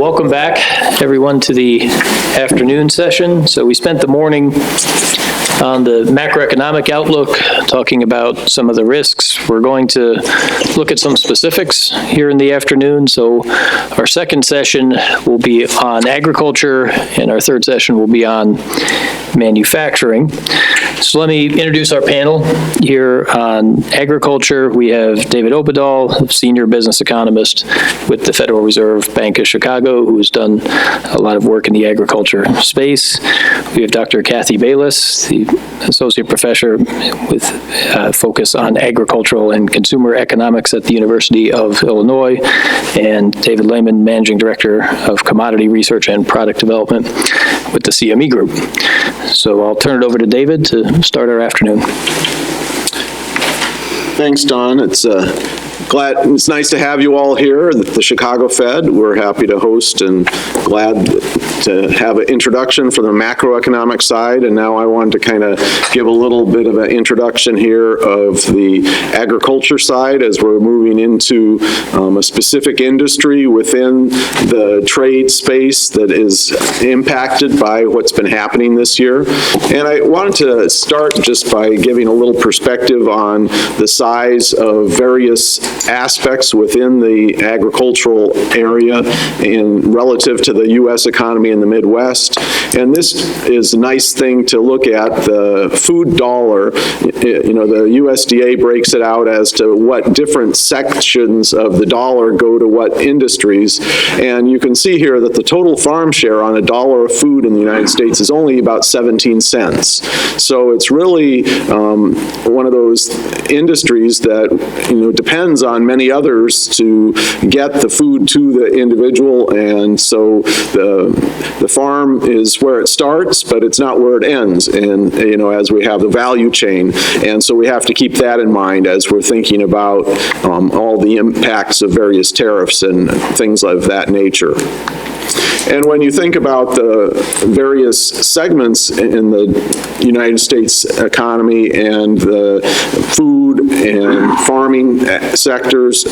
welcome back, everyone, to the afternoon session. So we spent the morning on the macroeconomic outlook, talking about some of the risks. We're going to look at some specifics here in the afternoon. So our second session will be on agriculture, and our third session will be on manufacturing. So let me introduce our panel here on agriculture. We have David Oppedahl, senior business economist with the Federal Reserve Bank of Chicago, who has done a lot of work in the agriculture space. We have Dr. Kathy Baylis, the associate professor with focus on agricultural and consumer economics at the University of Illinois, and David Lehman, managing director of commodity research and product development with the CME Group. So I'll turn it over to David to start our afternoon. Thanks, Don. It's nice to have you all here at the Chicago Fed. We're happy to host and glad to have an introduction for the macroeconomic side. And now I wanted to kind of give a little bit of an introduction here of the agriculture side as we're moving into a specific industry within the trade space that is impacted by what's been happening this year. And I wanted to start just by giving a little perspective on the size of various aspects within the agricultural area and relative to the U.S. economy in the Midwest. And this is a nice thing to look at, the food dollar. You know, the USDA breaks it out as to what different sections of the dollar go to what industries. And you can see here that the total farm share on $1 of food in the United States is only about 17 cents. So it's really one of those industries that, you know, depends on many others to get the food to the individual. And so the farm is where it starts, but it's not where it ends. And, you know, as we have the value chain. And so we have to keep that in mind as we're thinking about all the impacts of various tariffs and things of that nature. And when you think about the various segments in the United States economy and the food and farming sectors,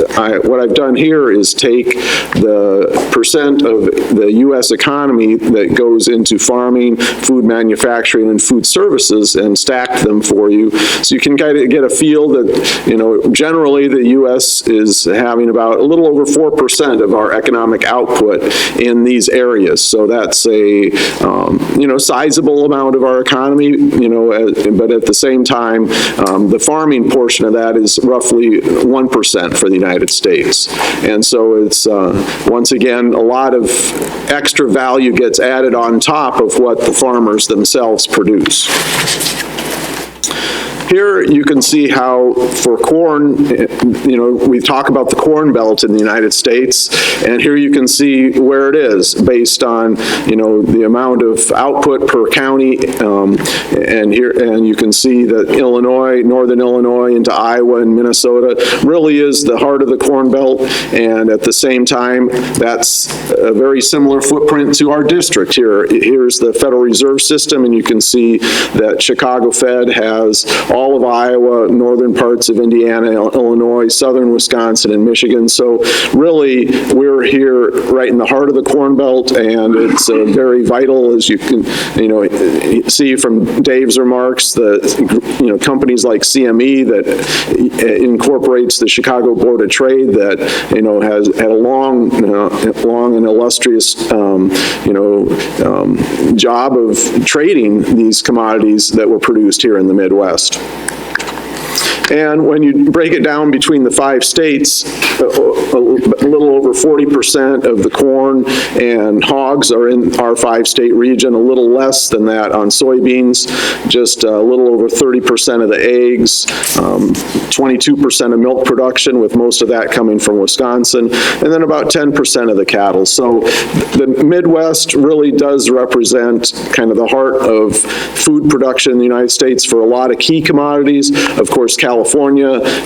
what I've done here is take the percent of the U.S. economy that goes into farming, food manufacturing, and food services and stacked them for you. So you can kind of get a feel that, you know, generally the U.S. is having about a little over 4% of our economic output in these areas. So that's a, you know, sizable amount of our economy, you know, but at the same time, the farming portion of that is roughly 1% for the United States. And so it's, once again, a lot of extra value gets added on top of what the farmers themselves produce. Here you can see how for corn, you know, we talk about the corn belt in the United States, and here you can see where it is based on, you know, the amount of output per county, and you can see that Illinois, northern Illinois into Iowa and Minnesota really is the heart of the corn belt, and at the same time, that's a very similar footprint to our district here. Here's the Federal Reserve System, and you can see that Chicago Fed has all of Iowa, northern parts of Indiana, Illinois, southern Wisconsin, and Michigan. So really, we're here right in the heart of the Corn Belt, and it's very vital, as you can, you know, see from Dave's remarks, that, you know, companies like CME that incorporates the Chicago Board of Trade that, you know, has had a long and illustrious, you know, job of trading these commodities that were produced here in the Midwest. And when you break it down between the 5 states, a little over 40% of the corn and hogs are in our 5-state region, a little less than that on soybeans, just a little over 30% of the eggs, 22% of milk production, with most of that coming from Wisconsin, and then about 10% of the cattle. So the Midwest really does represent kind of the heart of food production in the United States for a lot of key commodities. Of course, California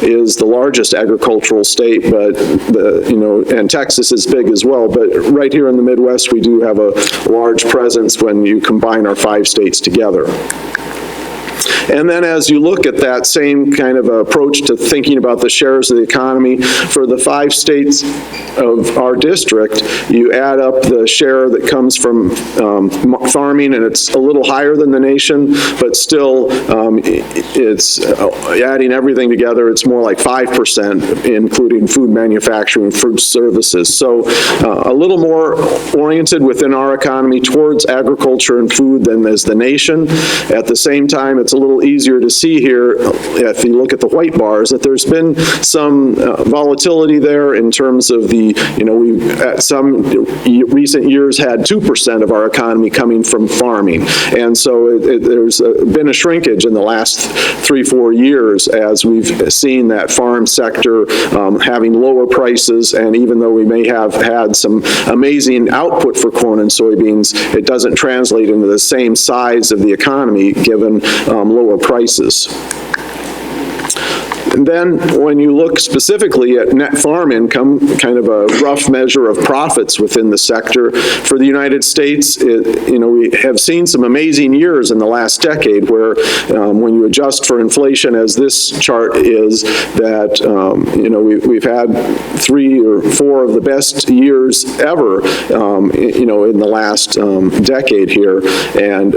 is the largest agricultural state, but and Texas is big as well. But right here in the Midwest, we do have a large presence when you combine our 5 states together. And then as you look at that same kind of approach to thinking about the shares of the economy for the 5 states of our district, you add up the share that comes from farming, and it's a little higher than the nation, but still it's adding everything together, it's more like 5%, including food manufacturing, food services. So a little more oriented within our economy towards agriculture and food than is the nation. At the same time, it's a little easier to see here, if you look at the white bars, that there's been some volatility there in terms of the, we've at some recent years had 2% of our economy coming from farming. And so there's been a shrinkage in the last 3-4 years as we've seen that farm sector having lower prices, and even though we may have had some amazing output for corn and soybeans, it doesn't translate into the same size of the economy given lower prices. And then when you look specifically at net farm income, kind of a rough measure of profits within the sector for the United States, we have seen some amazing years in the last decade where when you adjust for inflation, as this chart is, that we've had 3 or 4 of the best years ever in the last decade here. And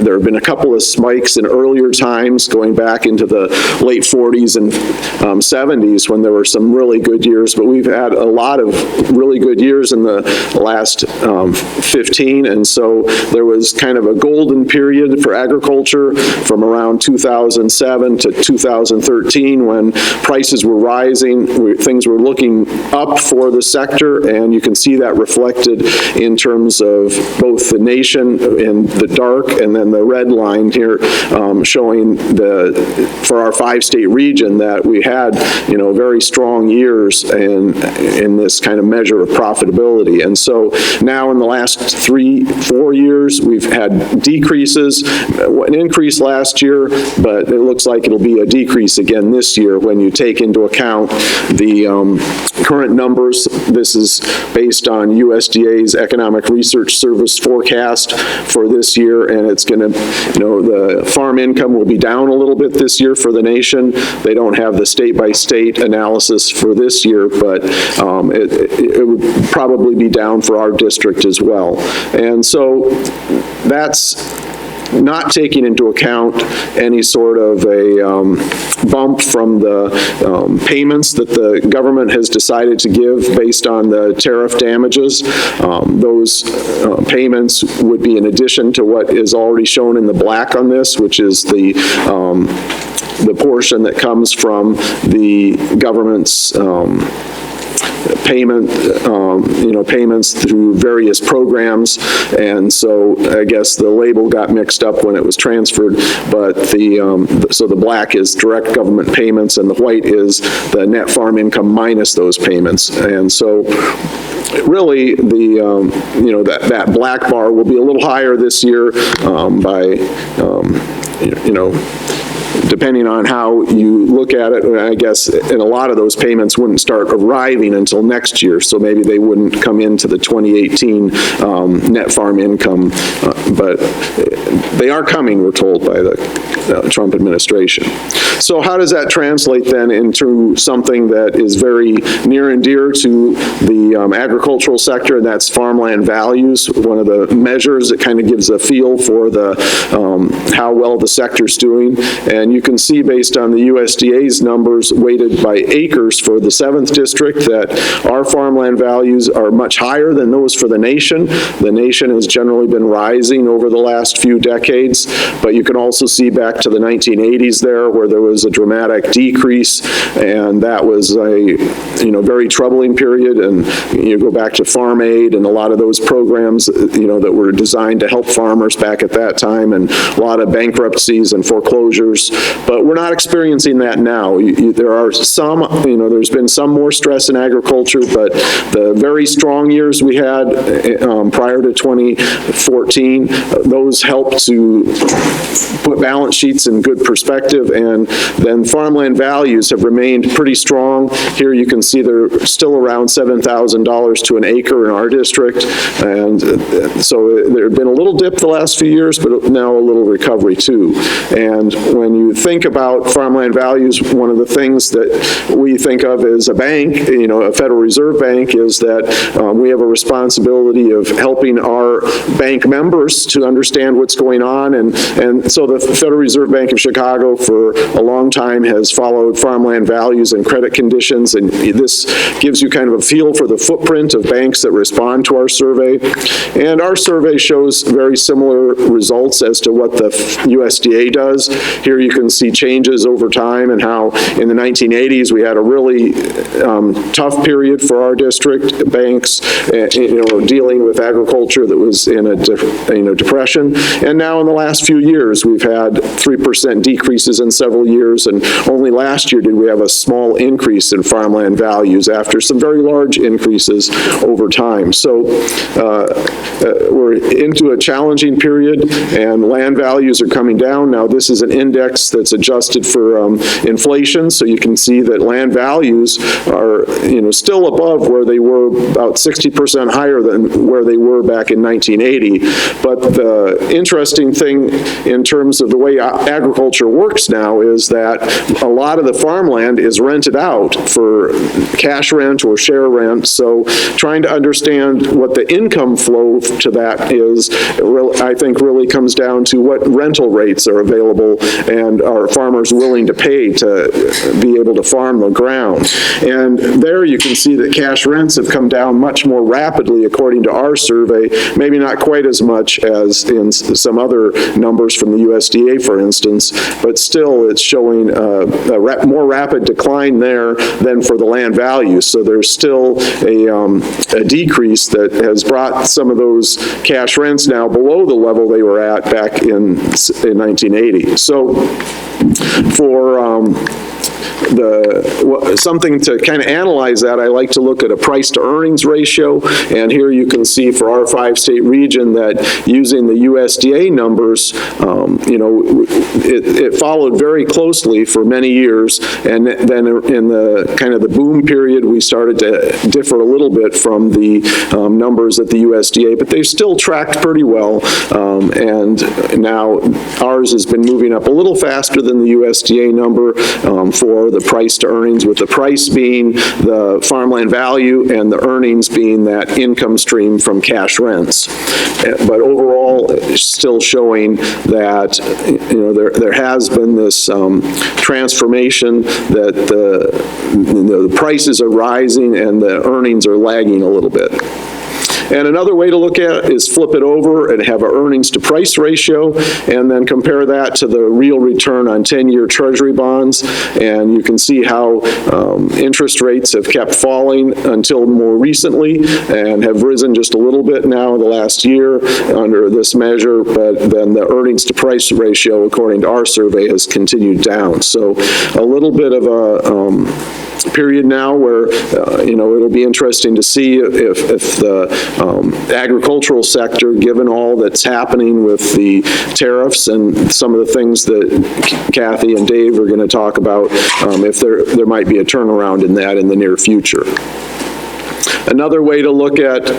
there have been a couple of spikes in earlier times going back into the late 40s and 70s when there were some really good years, but we've had a lot of really good years in the last 15, and so there was kind of a golden period for agriculture from around 2007 to 2013 when prices were rising, things were looking up for the sector, and you can see that reflected in terms of both the nation in the dark and then the red line here showing for our 5-state region that we had, very strong years in this kind of measure of profitability. And so now in the last 3-4 years, we've had decreases, an increase last year, but it looks like it'll be a decrease again this year when you take into account the current numbers. This is based on USDA's Economic Research Service forecast for this year, and it's going to, the farm income will be down a little bit this year for the nation. They don't have the state-by-state analysis for this year, but it would probably be down for our district as well. And so that's not taking into account any sort of a bump from the payments that the government has decided to give based on the tariff damages. Those payments would be in addition to what is already shown in the black on this, which is the portion that comes from the government's payments through various programs, and so I guess the label got mixed up when it was transferred, but so the black is direct government payments and the white is the net farm income minus those payments. And so really that black bar will be a little higher this year by depending on how you look at it, I guess, and a lot of those payments wouldn't start arriving until next year, so maybe they wouldn't come into the 2018 net farm income, but they are coming, we're told, by the Trump administration. So how does that translate then into something that is very near and dear to the agricultural sector, and that's farmland values, one of the measures that kind of gives a feel for the how well the sector's doing. And you can see based on the USDA's numbers weighted by acres for the 7th district that our farmland values are much higher than those for the nation. The nation has generally been rising over the last few decades, but you can also see back to the 1980s there where there was a dramatic decrease, and that was a very troubling period. And you go back to Farm Aid and a lot of those programs that were designed to help farmers back at that time, and a lot of bankruptcies and foreclosures but we're not experiencing that now. There are some, there's been some more stress in agriculture, but the very strong years we had prior to 2014, those helped to put balance sheets in good perspective, and then farmland values have remained pretty strong. Here you can see they're still around $7,000 to an acre in our district, and so there had been a little dip the last few years, but now a little recovery too. And when you think about farmland values, one of the things that we think of as a bank, a Federal Reserve Bank, is that we have a responsibility of helping our bank members to understand what's going on, and so the Federal Reserve Bank of Chicago for a long time has followed farmland values and credit conditions, and this gives you kind of a feel for the footprint of banks that respond to our survey. And our survey shows very similar results as to what the USDA does. Here you can see changes over time and how in the 1980s we had a really tough period for our district. Banks, dealing with agriculture that was in a depression. And now in the last few years, we've had 3% decreases in several years, and only last year did we have a small increase in farmland values after some very large increases over time. So we're into a challenging period, and land values are coming down. Now, this is an index that's adjusted for inflation, so you can see that land values are, still above where they were, about 60% higher than where they were back in 1980. But the interesting thing in terms of the way agriculture works now is that a lot of the farmland is rented out for cash rent or share rent. So trying to understand what the income flow to that is, I think really comes down to what rental rates are available and are farmers willing to pay to be able to farm the ground. And there you can see that cash rents have come down much more rapidly according to our survey, maybe not quite as much as in some other numbers from the USDA, for instance, but still it's showing a more rapid decline there than for the land value. So there's still a decrease that has brought some of those cash rents now below the level they were at back in 1980. So for something to kind of analyze that, I like to look at a price to earnings ratio, and here you can see for our 5-state region that using the USDA numbers, it followed very closely for many years, and then in the kind of the boom period we started to differ a little bit from the numbers at the USDA, but they've still tracked pretty well, and now ours has been moving up a little faster than the USDA number for the price to earnings, with the price being the farmland value and the earnings being that income stream from cash rents. But overall, it's still showing that there has been this transformation that the prices are rising and the earnings are lagging a little bit. And another way to look at it is flip it over and have an earnings to price ratio, and then compare that to the real return on 10-year Treasury bonds. And you can see how interest rates have kept falling until more recently and have risen just a little bit now in the last year under this measure, but then the earnings to price ratio, according to our survey, has continued down. So a little bit of a period now where, it'll be interesting to see if the agricultural sector, given all that's happening with the tariffs and some of the things that Kathy and Dave are going to talk about, if there might be a turnaround in that in the near future. Another way to look at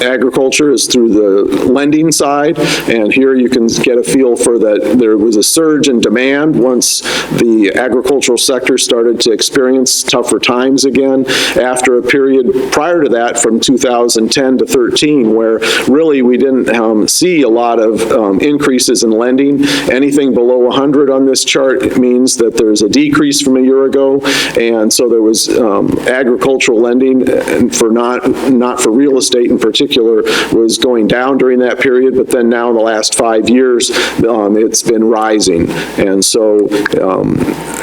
agriculture is through the lending side, and here you can get a feel for that there was a surge in demand once the agricultural sector started to experience tougher times again after a period prior to that from 2010 to 13 where really we didn't see a lot of increases in lending. Anything below 100 on this chart means that there's a decrease from a year ago, and so there was agricultural lending for not for real estate in particular was going down during that period, but then now in the last 5 years, it's been rising. And so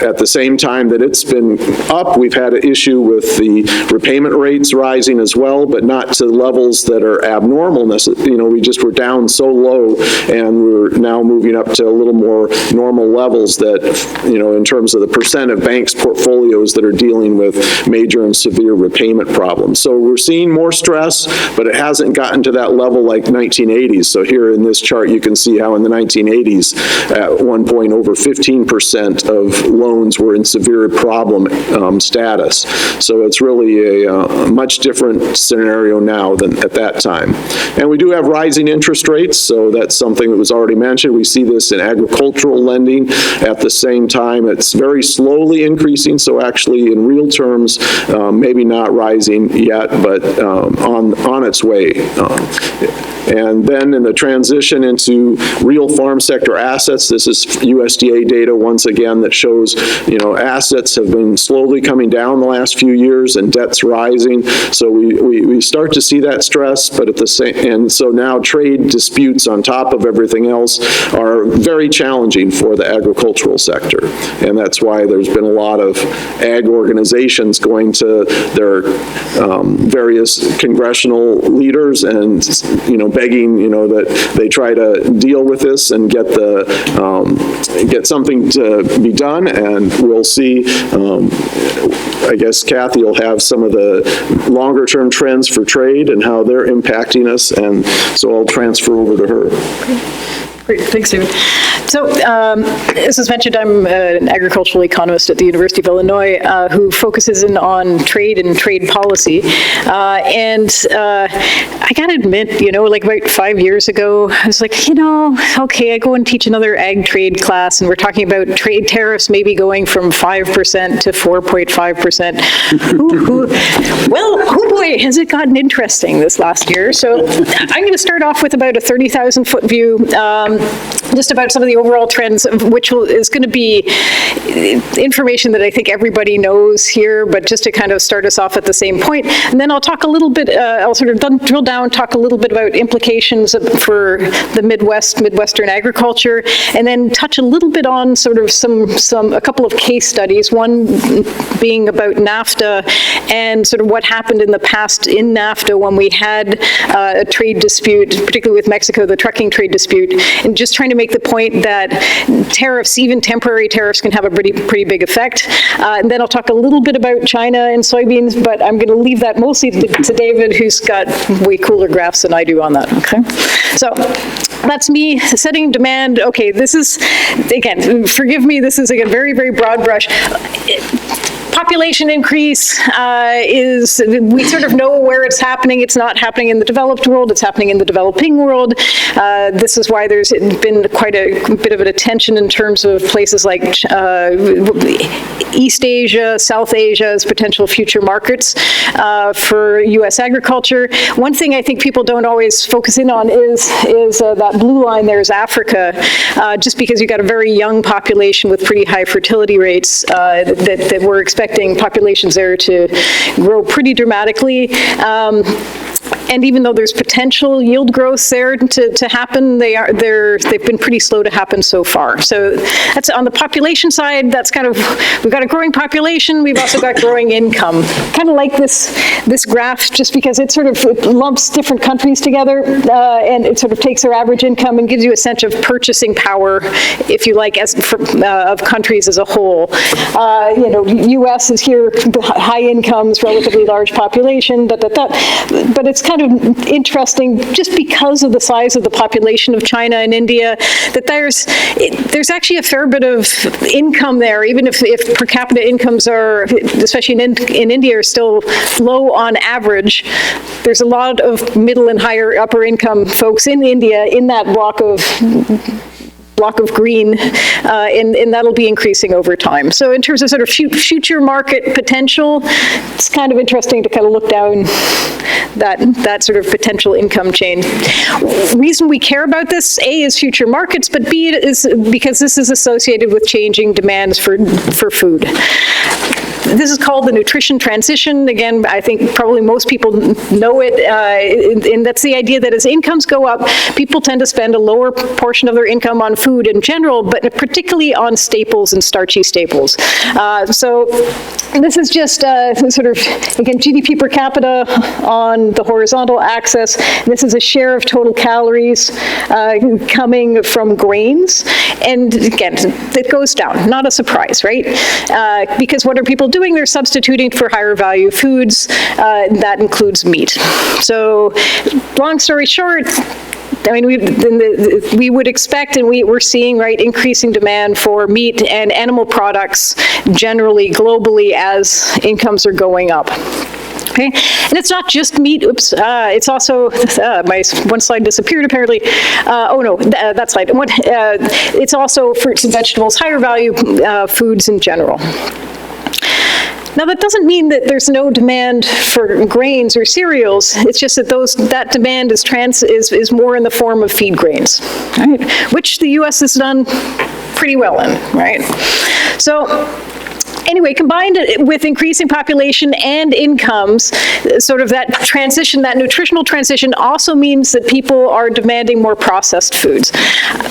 at the same time that it's been up, we've had an issue with the repayment rates rising as well, but not to levels that are abnormal. We just were down so low, and we're now moving up to a little more normal levels that, in terms of the percent of banks' portfolios that are dealing with major and severe repayment problems. So we're seeing more stress, but it hasn't gotten to that level like 1980s. So here in this chart, you can see how in the 1980s, at one point, over 15% of loans were in severe problem status. So it's really a much different scenario now than at that time. And we do have rising interest rates, so that's something that was already mentioned. We see this in agricultural lending. At the same time, it's very slowly increasing, so actually in real terms, maybe not rising yet, but on its way. And then in the transition into real farm sector assets, this is USDA data once again that shows, assets have been slowly coming down the last few years and debt's rising. So we start to see that stress, but at the same, and so now trade disputes on top of everything else are very challenging for the agricultural sector. And that's why there's been a lot of ag organizations going to their various congressional leaders and, begging, that they try to deal with this and get something to be done. And we'll see, I guess Kathy will have some of the longer term trends for trade and how they're impacting us. And so I'll transfer over to her. Great, thanks, David. So, as was mentioned, I'm an agricultural economist at the University of Illinois who focuses in on trade and trade policy. And I gotta admit, like about 5 years ago, I was like, okay, I go and teach another ag trade class, and we're talking about trade tariffs maybe going from 5% to 4.5%. Well, oh boy, has it gotten interesting this last year. So I'm going to start off with about a 30,000-foot view, just about some of the overall trends, which is going to be information that I think everybody knows here, but just to kind of start us off at the same point. And then I'll talk a little bit, I'll sort of drill down, talk a little bit about implications for the Midwestern agriculture, and then touch a little bit on sort of a couple of case studies, one being about NAFTA and sort of what happened in the past in NAFTA when we had a trade dispute, particularly with Mexico, the trucking trade dispute, and just trying to make the point that tariffs, even temporary tariffs, can have a pretty big effect. And then I'll talk a little bit about China and soybeans, but I'm going to leave that mostly to David, who's got way cooler graphs than I do on that, okay? So that's me setting demand. Okay, this is, again, forgive me, this is a very, very broad brush. Population increase we sort of know where it's happening. It's not happening in the developed world, it's happening in the developing world. This is why there's been quite a bit of an attention in terms of places like East Asia, South Asia as potential future markets for U.S. agriculture. One thing I think people don't always focus in on is that blue line there is Africa, just because you've got a very young population with pretty high fertility rates that we're expecting populations there to grow pretty dramatically. And even though there's potential yield growth there to happen, they've been pretty slow to happen so far. So that's on the population side. That's kind of, we've got a growing population. We've also got growing income. Kind of like this graph, just because it lumps different countries together, and it sort of takes their average income and gives you a sense of purchasing power, if you like, of countries as a whole. U.S. is here, high incomes, relatively large population, but it's kind of interesting, just because of the size of the population of China and India, that there's actually a fair bit of income there, even if per capita incomes are, especially in India, are still low on average. There's a lot of middle and upper income folks in India in that block of green, and that'll be increasing over time. So in terms of sort of future market potential, it's kind of interesting to kind of look down that sort of potential income chain. Reason we care about this, A, is future markets, but B, is because this is associated with changing demands for food. This is called the nutrition transition. Again, I think probably most people know it, and that's the idea that as incomes go up, people tend to spend a lower portion of their income on food in general, but particularly on staples and starchy staples. So this is just sort of, again, GDP per capita on the horizontal axis. This is a share of total calories coming from grains. And again, it goes down, not a surprise, right? Because what are people doing? They're substituting for higher value foods. That includes meat. So long story short, I mean, we would expect, and we're seeing, right, increasing demand for meat and animal products generally, globally, as incomes are going up. Okay, and it's not just meat. Oops, it's also my one slide disappeared apparently. Oh no, that slide. It's also fruits and vegetables, higher value foods in general. Now, that doesn't mean that there's no demand for grains or cereals. It's just that that demand is more in the form of feed grains, right? Which the U.S. has done pretty well in, right? So, anyway, combined with increasing population and incomes, sort of that transition, that nutritional transition also means that people are demanding more processed foods.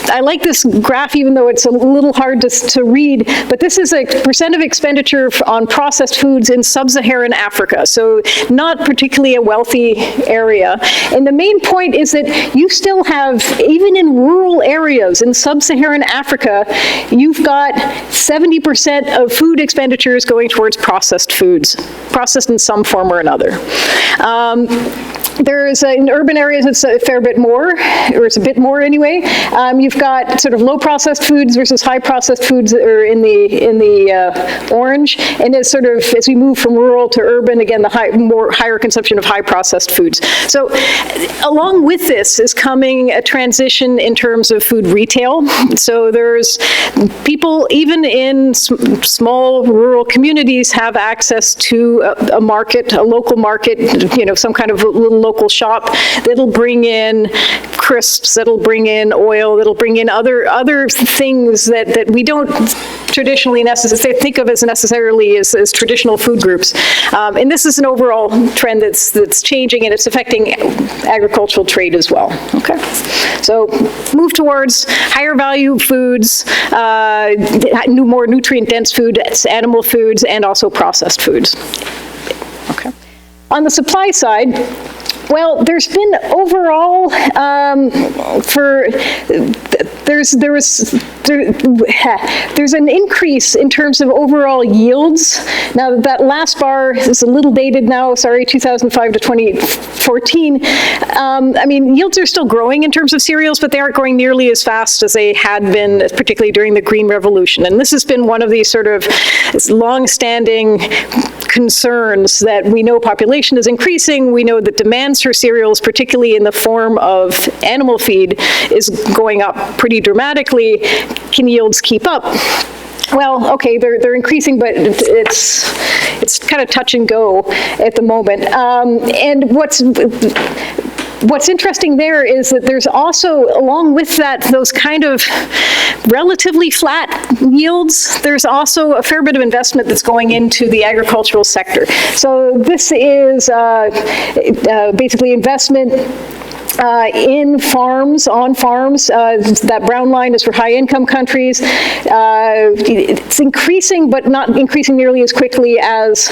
I like this graph, even though it's a little hard to read, but this is a percent of expenditure on processed foods in sub-Saharan Africa, so not particularly a wealthy area. And the main point is that you still have, even in rural areas in sub-Saharan Africa, you've got 70% of food expenditures going towards processed foods, processed in some form or another. There's, in urban areas, it's a fair bit more, or it's a bit more anyway. You've got sort of low processed foods versus high processed foods that are in the orange, and as sort of, as we move from rural to urban, again, the higher consumption of high processed foods. So along with this is coming a transition in terms of food retail. So there's people, even in small rural communities, have access to a market, a local market, you know, some kind of little local shop that'll bring in crisps, that'll bring in oil, that'll bring in other things that we don't traditionally think of as necessarily as traditional food groups. And this is an overall trend that's changing, and it's affecting agricultural trade as well. Okay, so move towards higher value foods, more nutrient dense food, animal foods, and also processed foods. Okay. On the supply side, well, there's been overall there's an increase in terms of overall yields. Now that last bar is a little dated now, sorry, 2005 to 2014. I mean, yields are still growing in terms of cereals, but they aren't growing nearly as fast as they had been, particularly during the Green Revolution. And this has been one of these sort of long-standing concerns that we know population is increasing. We know that demands for cereals, particularly in the form of animal feed, is going up pretty dramatically. Can yields keep up? Well, okay, they're increasing, but it's kind of touch and go at the moment. And what's interesting there is that there's also, along with that, those kind of relatively flat yields, there's also a fair bit of investment that's going into the agricultural sector. So this is basically investment in farms, on farms. That brown line is for high-income countries. It's increasing, but not increasing nearly as quickly as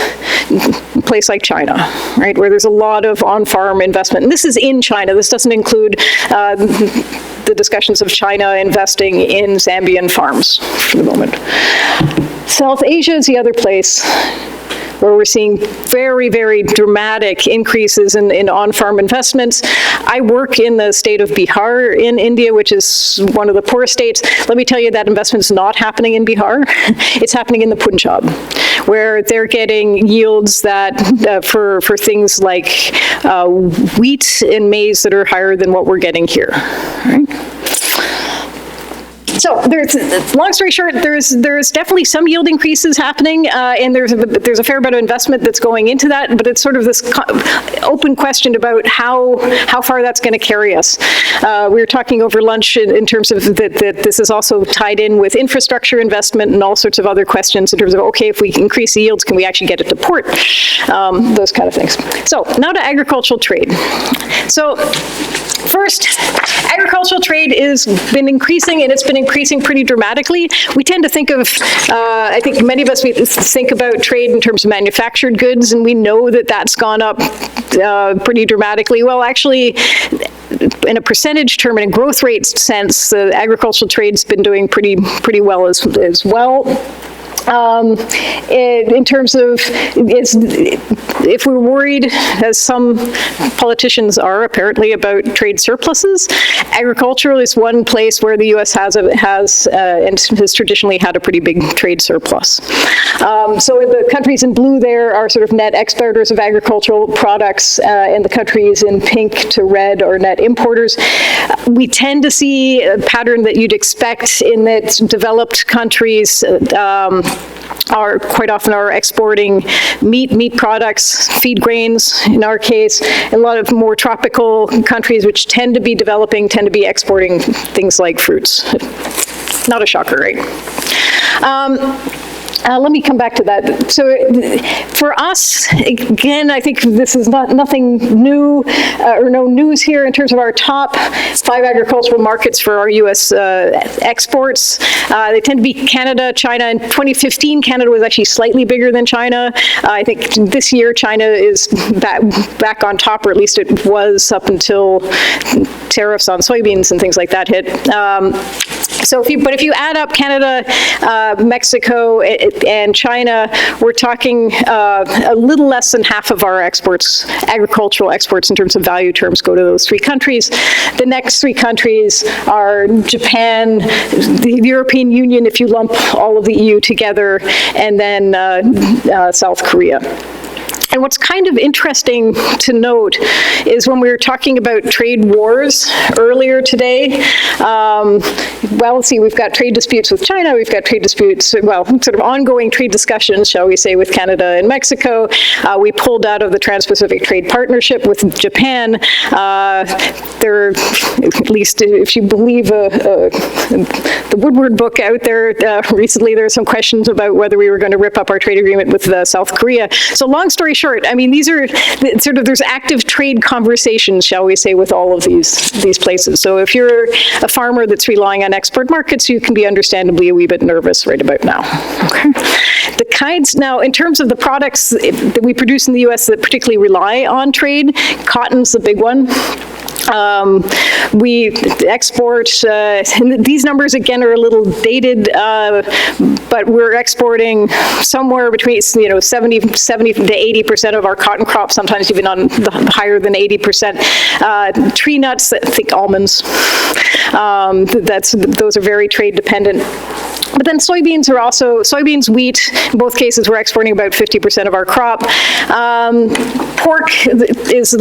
a place like China, right, where there's a lot of on-farm investment. And this is in China. This doesn't include the discussions of China investing in Zambian farms for the moment. South Asia is the other place where we're seeing very, very dramatic increases in on-farm investments. I work in the state of Bihar in India, which is one of the poorest states. Let me tell you, that investment's not happening in Bihar. It's happening in the Punjab, where they're getting yields that for things like wheat and maize that are higher than what we're getting here. Right? So long story short, there's definitely some yield increases happening, and there's a fair bit of investment that's going into that, but it's sort of this open question about how far that's going to carry us. We were talking over lunch in terms of that this is also tied in with infrastructure investment and all sorts of other questions in terms of, okay, if we increase the yields, can we actually get it to port? Those kind of things. So now to agricultural trade. So first, agricultural trade has been increasing, and it's been increasing pretty dramatically. We tend to think of, I think many of us, we think about trade in terms of manufactured goods, and we know that that's gone up pretty dramatically. Well, actually, in a percentage term, in a growth rate sense, the agricultural trade's been doing pretty well as well. In terms of, if we're worried, as some politicians are apparently, about trade surpluses, agricultural is one place where the U.S. has and has traditionally had a pretty big trade surplus. So the countries in blue there are sort of net exporters of agricultural products, and the countries in pink to red are net importers. We tend to see a pattern that you'd expect in that developed countries are quite often exporting meat products, feed grains in our case. A lot of more tropical countries which tend to be developing tend to be exporting things like fruits. Not a shocker, right? Let me come back to that. So for us, again, I think this is nothing new or no news here in terms of our top 5 agricultural markets for our U.S. exports. They tend to be Canada, China. In 2015, Canada was actually slightly bigger than China. I think this year China is back on top, or at least it was up until tariffs on soybeans and things like that hit. But if you add up Canada, Mexico, and China, we're talking a little less than half of our exports, agricultural exports in terms of value terms, go to those 3 countries. The next 3 countries are Japan, the European Union, if you lump all of the EU together, and then South Korea. And what's kind of interesting to note is when we were talking about trade wars earlier today, well, see, we've got trade disputes with China, we've got trade disputes, well, sort of ongoing trade discussions, shall we say, with Canada and Mexico. We pulled out of the Trans-Pacific Trade Partnership with Japan. There, at least if you believe the Woodward book out there, recently there were some questions about whether we were going to rip up our trade agreement with South Korea. So long story short, I mean, these are sort of, there's active trade conversations, shall we say, with all of these places. So if you're a farmer that's relying on export markets, you can be understandably a wee bit nervous right about now. Okay. The kinds, now, in terms of the products that we produce in the U.S. that particularly rely on trade, cotton's the big one. We export, and these numbers again are a little dated, but we're exporting somewhere between 70 to 80% of our cotton crop, sometimes even on the higher than 80%. Tree nuts, think almonds. Those are very trade dependent. But then soybeans, wheat, in both cases we're exporting about 50% of our crop. Pork is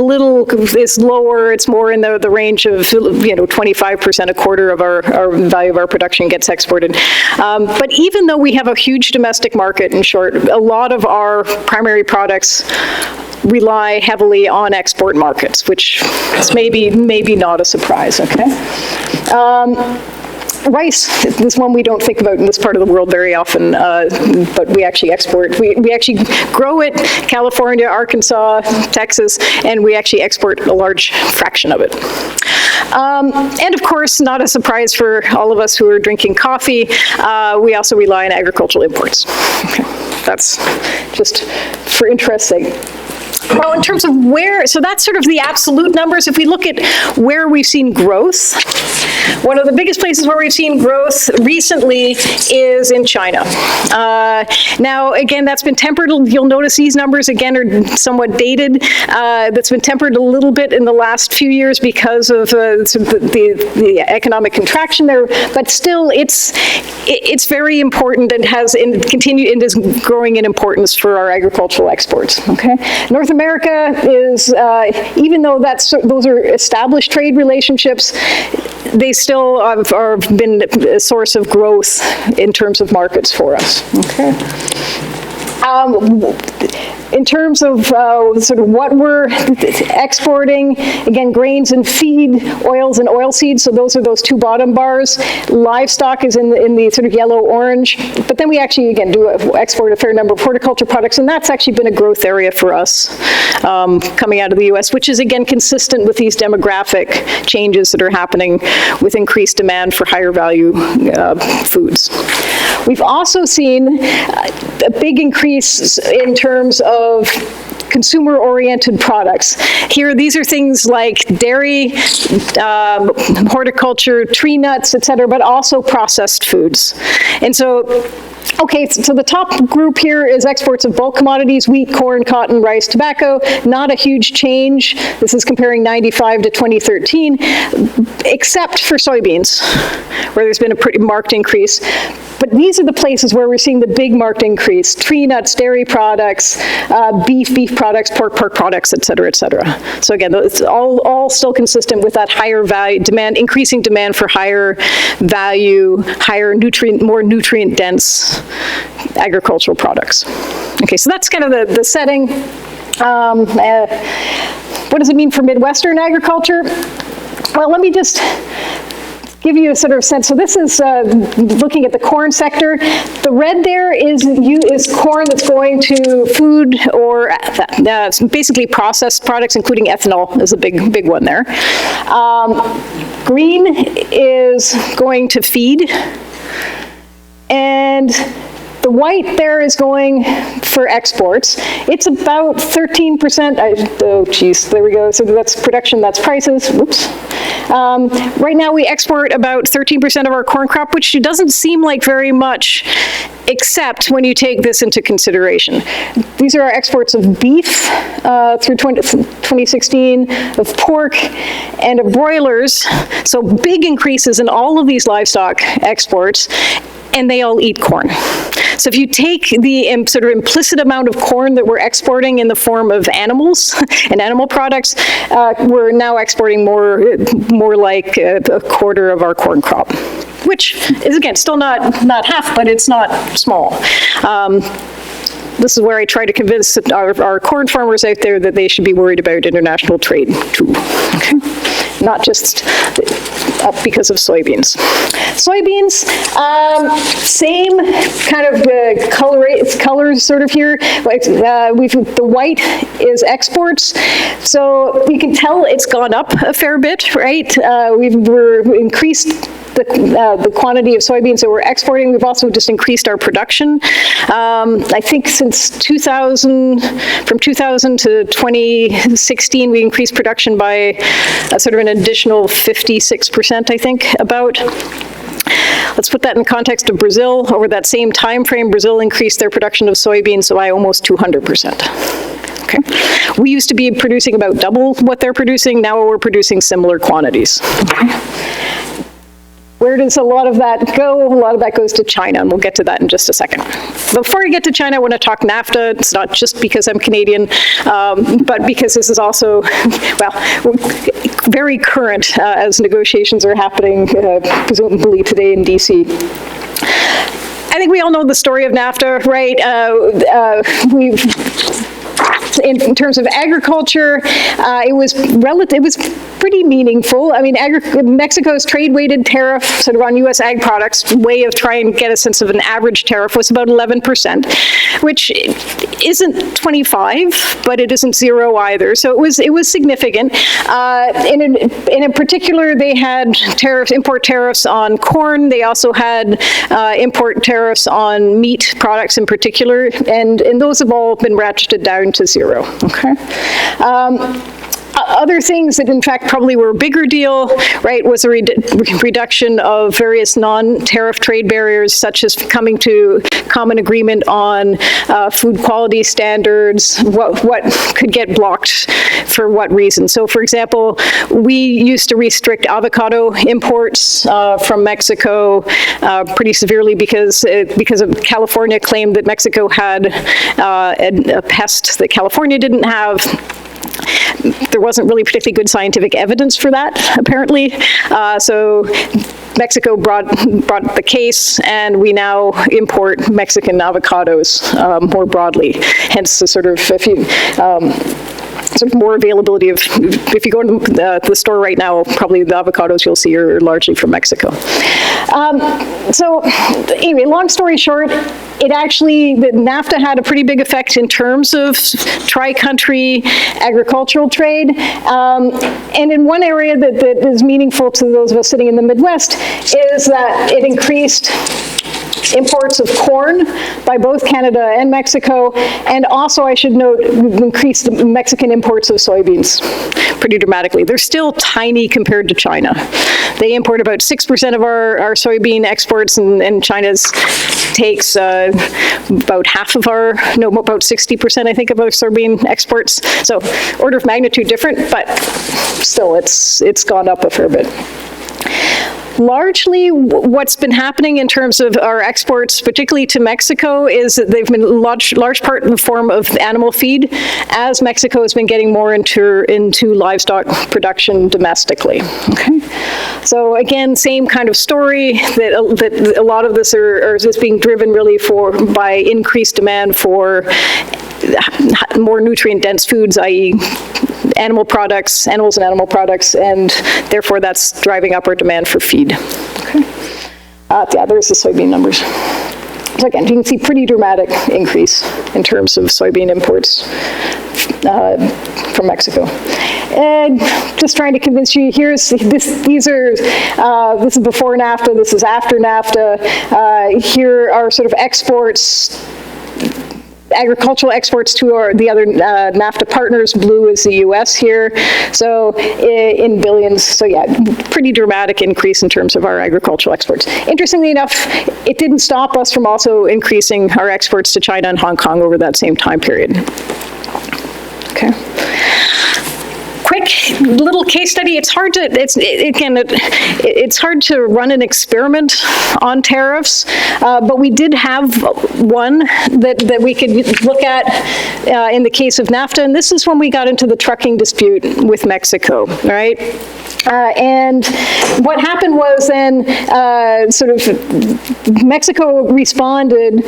lower, it's more in the range of 25%, a quarter of our value of our production gets exported. But even though we have a huge domestic market, in short, a lot of our primary products rely heavily on export markets, which is maybe not a surprise, okay? Rice is one we don't think about in this part of the world very often, but we actually export. We actually grow it, California, Arkansas, Texas, and we actually export a large fraction of it. And of course, not a surprise for all of us who are drinking coffee, we also rely on agricultural imports. Okay. That's just for interest's sake. Well, in terms of where, so that's sort of the absolute numbers. If we look at where we've seen growth, one of the biggest places where we've seen growth recently is in China. Now, again, that's been tempered. You'll notice these numbers, again, are somewhat dated. That's been tempered a little bit in the last few years because of the economic contraction there. But still, it's very important and has continued and is growing in importance for our agricultural exports. Okay, North America America is, even though those are established trade relationships, they still have been a source of growth in terms of markets for us. Okay. In terms of sort of what we're exporting, again, grains and feed, oils and oilseeds, so those are those two bottom bars. Livestock is in the sort of yellow-orange, but then we actually, again, do export a fair number of horticulture products, and that's actually been a growth area for us coming out of the U.S., which is, again, consistent with these demographic changes that are happening with increased demand for higher value foods. We've also seen a big increase in terms of consumer-oriented products. Here, these are things like dairy, horticulture, tree nuts, et cetera, but also processed foods. And so, okay, so the top group here is exports of bulk commodities, wheat, corn, cotton, rice, tobacco. Not a huge change. This is comparing 95 to 2013, except for soybeans, where there's been a pretty marked increase. But these are the places where we're seeing the big marked increase: tree nuts, dairy products, beef products, pork products, et cetera, et cetera. So again, it's all still consistent with that higher value demand, increasing demand for higher value, more nutrient dense agricultural products. Okay, so that's kind of the setting. What does it mean for Midwestern agriculture? Well, let me just give you a sort of sense. So this is looking at the corn sector. The red there is corn that's going to food or basically processed products, including ethanol is a big one there. Green is going to feed, and the white there is going for exports. It's about 13%. Oh, geez, there we go. So that's production, that's prices. Whoops. Right now we export about 13% of our corn crop, which doesn't seem like very much, except when you take this into consideration. These are our exports of beef through 2016, of pork, and of broilers. So big increases in all of these livestock exports, and they all eat corn. So if you take the sort of implicit amount of corn that we're exporting in the form of animals and animal products, we're now exporting more like a quarter of our corn crop, which is, again, still not half, but it's not small. This is where I try to convince our corn farmers out there that they should be worried about international trade too. Okay? Not just because of soybeans. Soybeans, same kind of colors sort of here. Like the white is exports, so you can tell it's gone up a fair bit, right? We've increased the quantity of soybeans that we're exporting. We've also just increased our production. I think since 2000, from 2000 to 2016, we increased production by sort of an additional 56%, I think, about. Let's put that in context of Brazil. Over that same time frame, Brazil increased their production of soybeans by almost 200%. Okay. We used to be producing about double what they're producing. Now we're producing similar quantities. Okay. Where does a lot of that go? A lot of that goes to China, and we'll get to that in just a second. Before I get to China, I want to talk NAFTA. It's not just because I'm Canadian, but because this is also, well, very current as negotiations are happening, presumably today in DC. I think we all know the story of NAFTA, right? In terms of agriculture, it was pretty meaningful. I mean, Mexico's trade-weighted tariff, sort of on U.S. ag products, way of trying to get a sense of an average tariff, was about 11%, which isn't 25, but it isn't zero either. So it was significant. In particular, they had import tariffs on corn. They also had import tariffs on meat products in particular, and those have all been ratcheted down to zero. Okay. Other things that in fact probably were a bigger deal, right, was a reduction of various non-tariff trade barriers, such as coming to common agreement on food quality standards, what could get blocked for what reason. So for example, we used to restrict avocado imports from Mexico pretty severely because of California claimed that Mexico had a pest that California didn't have. There wasn't really particularly good scientific evidence for that, apparently. So Mexico brought the case, and we now import Mexican avocados more broadly. Hence the sort of, sort of more availability of, if you go to the store right now, probably the avocados you'll see are largely from Mexico. So anyway, long story short, the NAFTA had a pretty big effect in terms of tri-country agricultural trade. And in one area that is meaningful to those of us sitting in the Midwest is that it increased imports of corn by both Canada and Mexico, and also, I should note, increased the Mexican imports of soybeans pretty dramatically. They're still tiny compared to China. They import about 6% of our soybean exports, and China's takes about half of about 60%, I think, of our soybean exports. So order of magnitude different, but still, it's gone up a fair bit. Largely, what's been happening in terms of our exports, particularly to Mexico, is that they've been large part in the form of animal feed, as Mexico has been getting more into livestock production domestically. Okay, so again, same kind of story that a lot of this is being driven really by increased demand for more nutrient-dense foods, i.e. animals and animal products, and therefore that's driving up our demand for feed. Okay. Yeah, there's the soybean numbers. So again, you can see pretty dramatic increase in terms of soybean imports from Mexico. And just trying to convince you, this is before NAFTA, this is after NAFTA. Here are sort of exports, agricultural exports to the other NAFTA partners. Blue is the US here, so in billions. So yeah, pretty dramatic increase in terms of our agricultural exports. Interestingly enough, it didn't stop us from also increasing our exports to China and Hong Kong over that same time period. Okay. Quick little case study. It's hard to run an experiment on tariffs, but we did have one that we could look at in the case of NAFTA, and this is when we got into the trucking dispute with Mexico, right? And what happened was then Mexico responded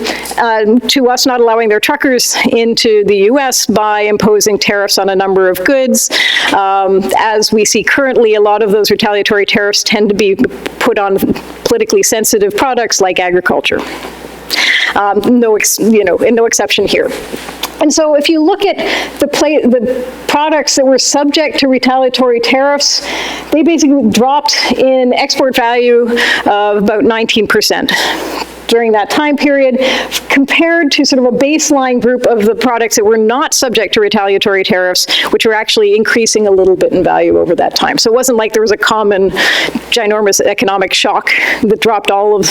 to us not allowing their truckers into the US by imposing tariffs on a number of goods. As we see currently, a lot of those retaliatory tariffs tend to be put on politically sensitive products like agriculture. No exception here. And so if you look at the products that were subject to retaliatory tariffs, they basically dropped in export value of about 19%. During that time period, compared to sort of a baseline group of the products that were not subject to retaliatory tariffs, which were actually increasing a little bit in value over that time. So it wasn't like there was a common ginormous economic shock that dropped all of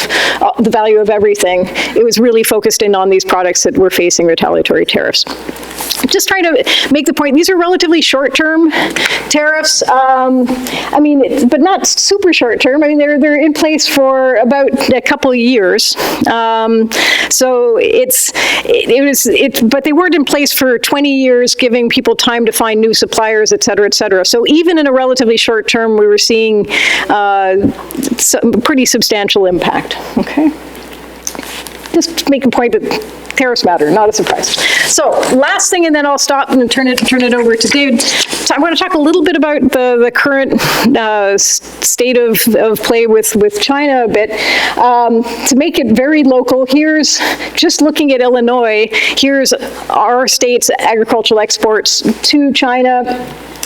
the value of everything. It was really focused in on these products that were facing retaliatory tariffs. Just trying to make the point, these are relatively short-term tariffs. But not super short-term. I mean, they're in place for about a couple of years. But they weren't in place for 20 years, giving people time to find new suppliers, et cetera, et cetera. So even in a relatively short term, we were seeing some pretty substantial impact. Okay. Just to make a point that tariffs matter, not a surprise. So last thing, and then I'll stop and turn it over to David. So I want to talk a little bit about the current state of play with China a bit. To make it very local, here's, just looking at Illinois, here's our state's agricultural exports to China.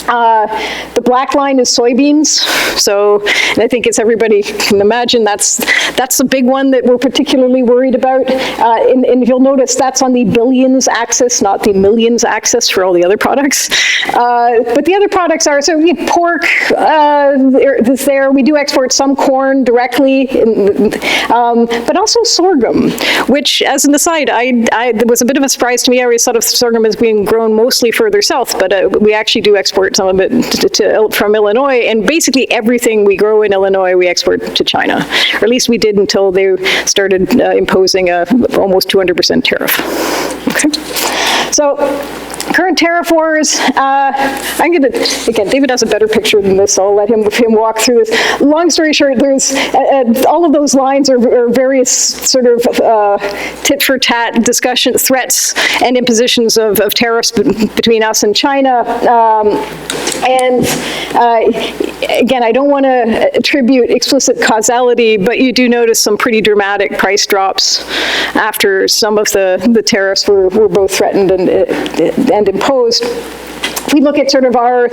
The black line is soybeans. So, and I think as everybody can imagine, that's the big one that we're particularly worried about. And you'll notice that's on the billions axis, not the millions axis for all the other products. But the other products are, so pork is there. We do export some corn directly, but also sorghum, which, as an aside, it was a bit of a surprise to me. I always thought of sorghum as being grown mostly further south, but we actually do export some of it from Illinois, and basically everything we grow in Illinois we export to China, or at least we did until they started imposing a almost 200% tariff. Okay, so current tariff wars. I'm going to, again, David has a better picture than this, so I'll let him walk through this. Long story short, there's all of those lines are various sort of tit-for-tat discussion, threats, and impositions of tariffs between us and China. Again, I don't want to attribute explicit causality, but you do notice some pretty dramatic price drops after some of the tariffs were both threatened and imposed. If we look at sort of where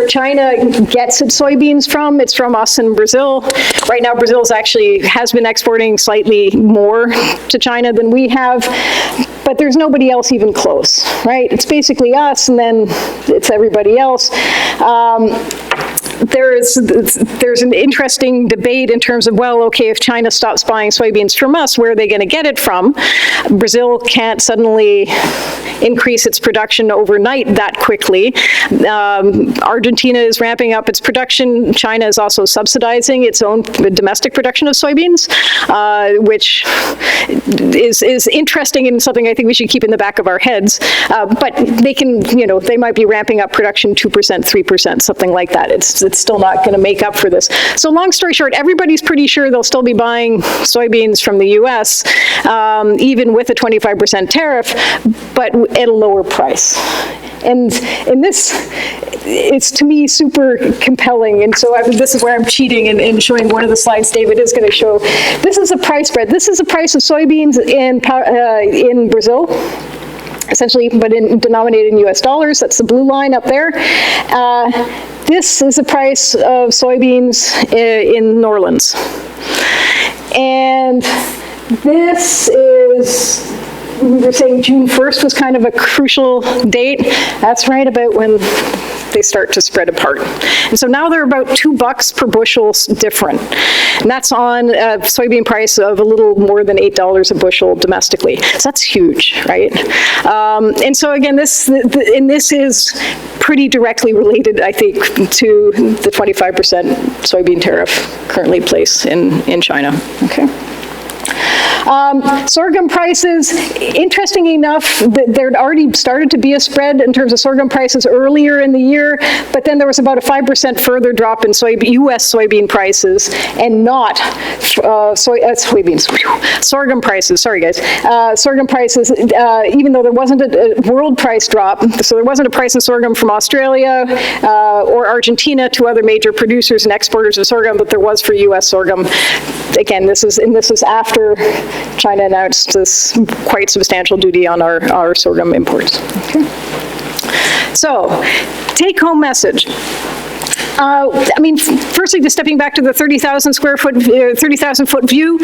China gets its soybeans from, it's from us and Brazil. Right now, Brazil has been exporting slightly more to China than we have, but there's nobody else even close, right? It's basically us, and then it's everybody else. There's an interesting debate in terms of, well, okay, if China stops buying soybeans from us, where are they going to get it from? Brazil can't suddenly increase its production overnight that quickly. Argentina is ramping up its production. China is also subsidizing its own domestic production of soybeans, which is interesting and something I think we should keep in the back of our heads. But they might be ramping up production 2%, 3%, something like that. It's still not going to make up for this. So long story short, everybody's pretty sure they'll still be buying soybeans from the U.S., even with a 25% tariff, but at a lower price. And this, it's to me super compelling. And so this is where I'm cheating and showing one of the slides David is going to show. This is a price spread. This is the price of soybeans in Brazil, essentially, but denominated in US dollars. That's the blue line up there. This is the price of soybeans in New Orleans. And this is, we were saying June 1st was kind of a crucial date. That's right about when they start to spread apart. And so now they're about $2 per bushel different. And that's on a soybean price of a little more than $8 a bushel domestically. So that's huge, right? And so again, this is pretty directly related, I think, to the 25% soybean tariff currently placed in China, okay? Sorghum prices, interesting enough, there already started to be a spread in terms of sorghum prices earlier in the year, but then there was about a 5% further drop in U.S. soybean prices, and not sorghum prices, sorry guys, sorghum prices, even though there wasn't a world price drop, so there wasn't a price of sorghum from Australia or Argentina, two other major producers and exporters of sorghum, but there was for U.S. sorghum. Again, this is after China announced this quite substantial duty on our sorghum imports. Okay. So, take-home message. I mean, firstly, just stepping back to the 30,000 foot view,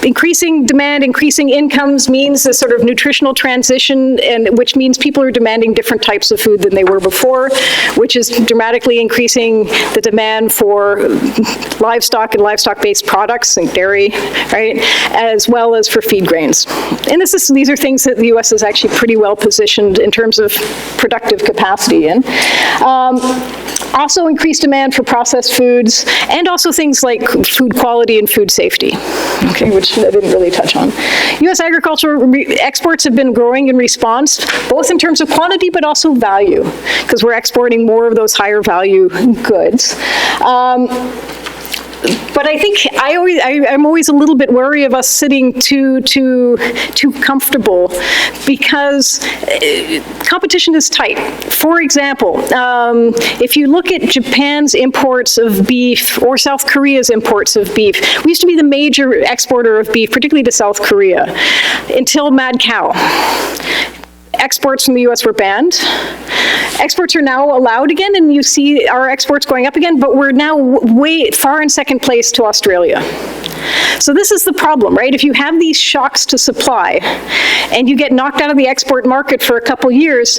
increasing demand, increasing incomes means a sort of nutritional transition, and which means people are demanding different types of food than they were before, which is dramatically increasing the demand for livestock and livestock-based products and dairy, right, as well as for feed grains. And these are things that the U.S. is actually pretty well positioned in terms of productive capacity in. Also increased demand for processed foods, and also things like food quality and food safety, okay, which I didn't really touch on. U.S. agricultural exports have been growing in response, both in terms of quantity but also value, because we're exporting more of those higher value goods. But I think I'm always a little bit wary of us sitting too comfortable, because competition is tight. For example, if you look at Japan's imports of beef or South Korea's imports of beef, we used to be the major exporter of beef, particularly to South Korea, until mad cow. exports from the U.S. were banned. Exports are now allowed again, and you see our exports going up again, but we're now way far in second place to Australia. So this is the problem, right? If you have these shocks to supply and you get knocked out of the export market for a couple years,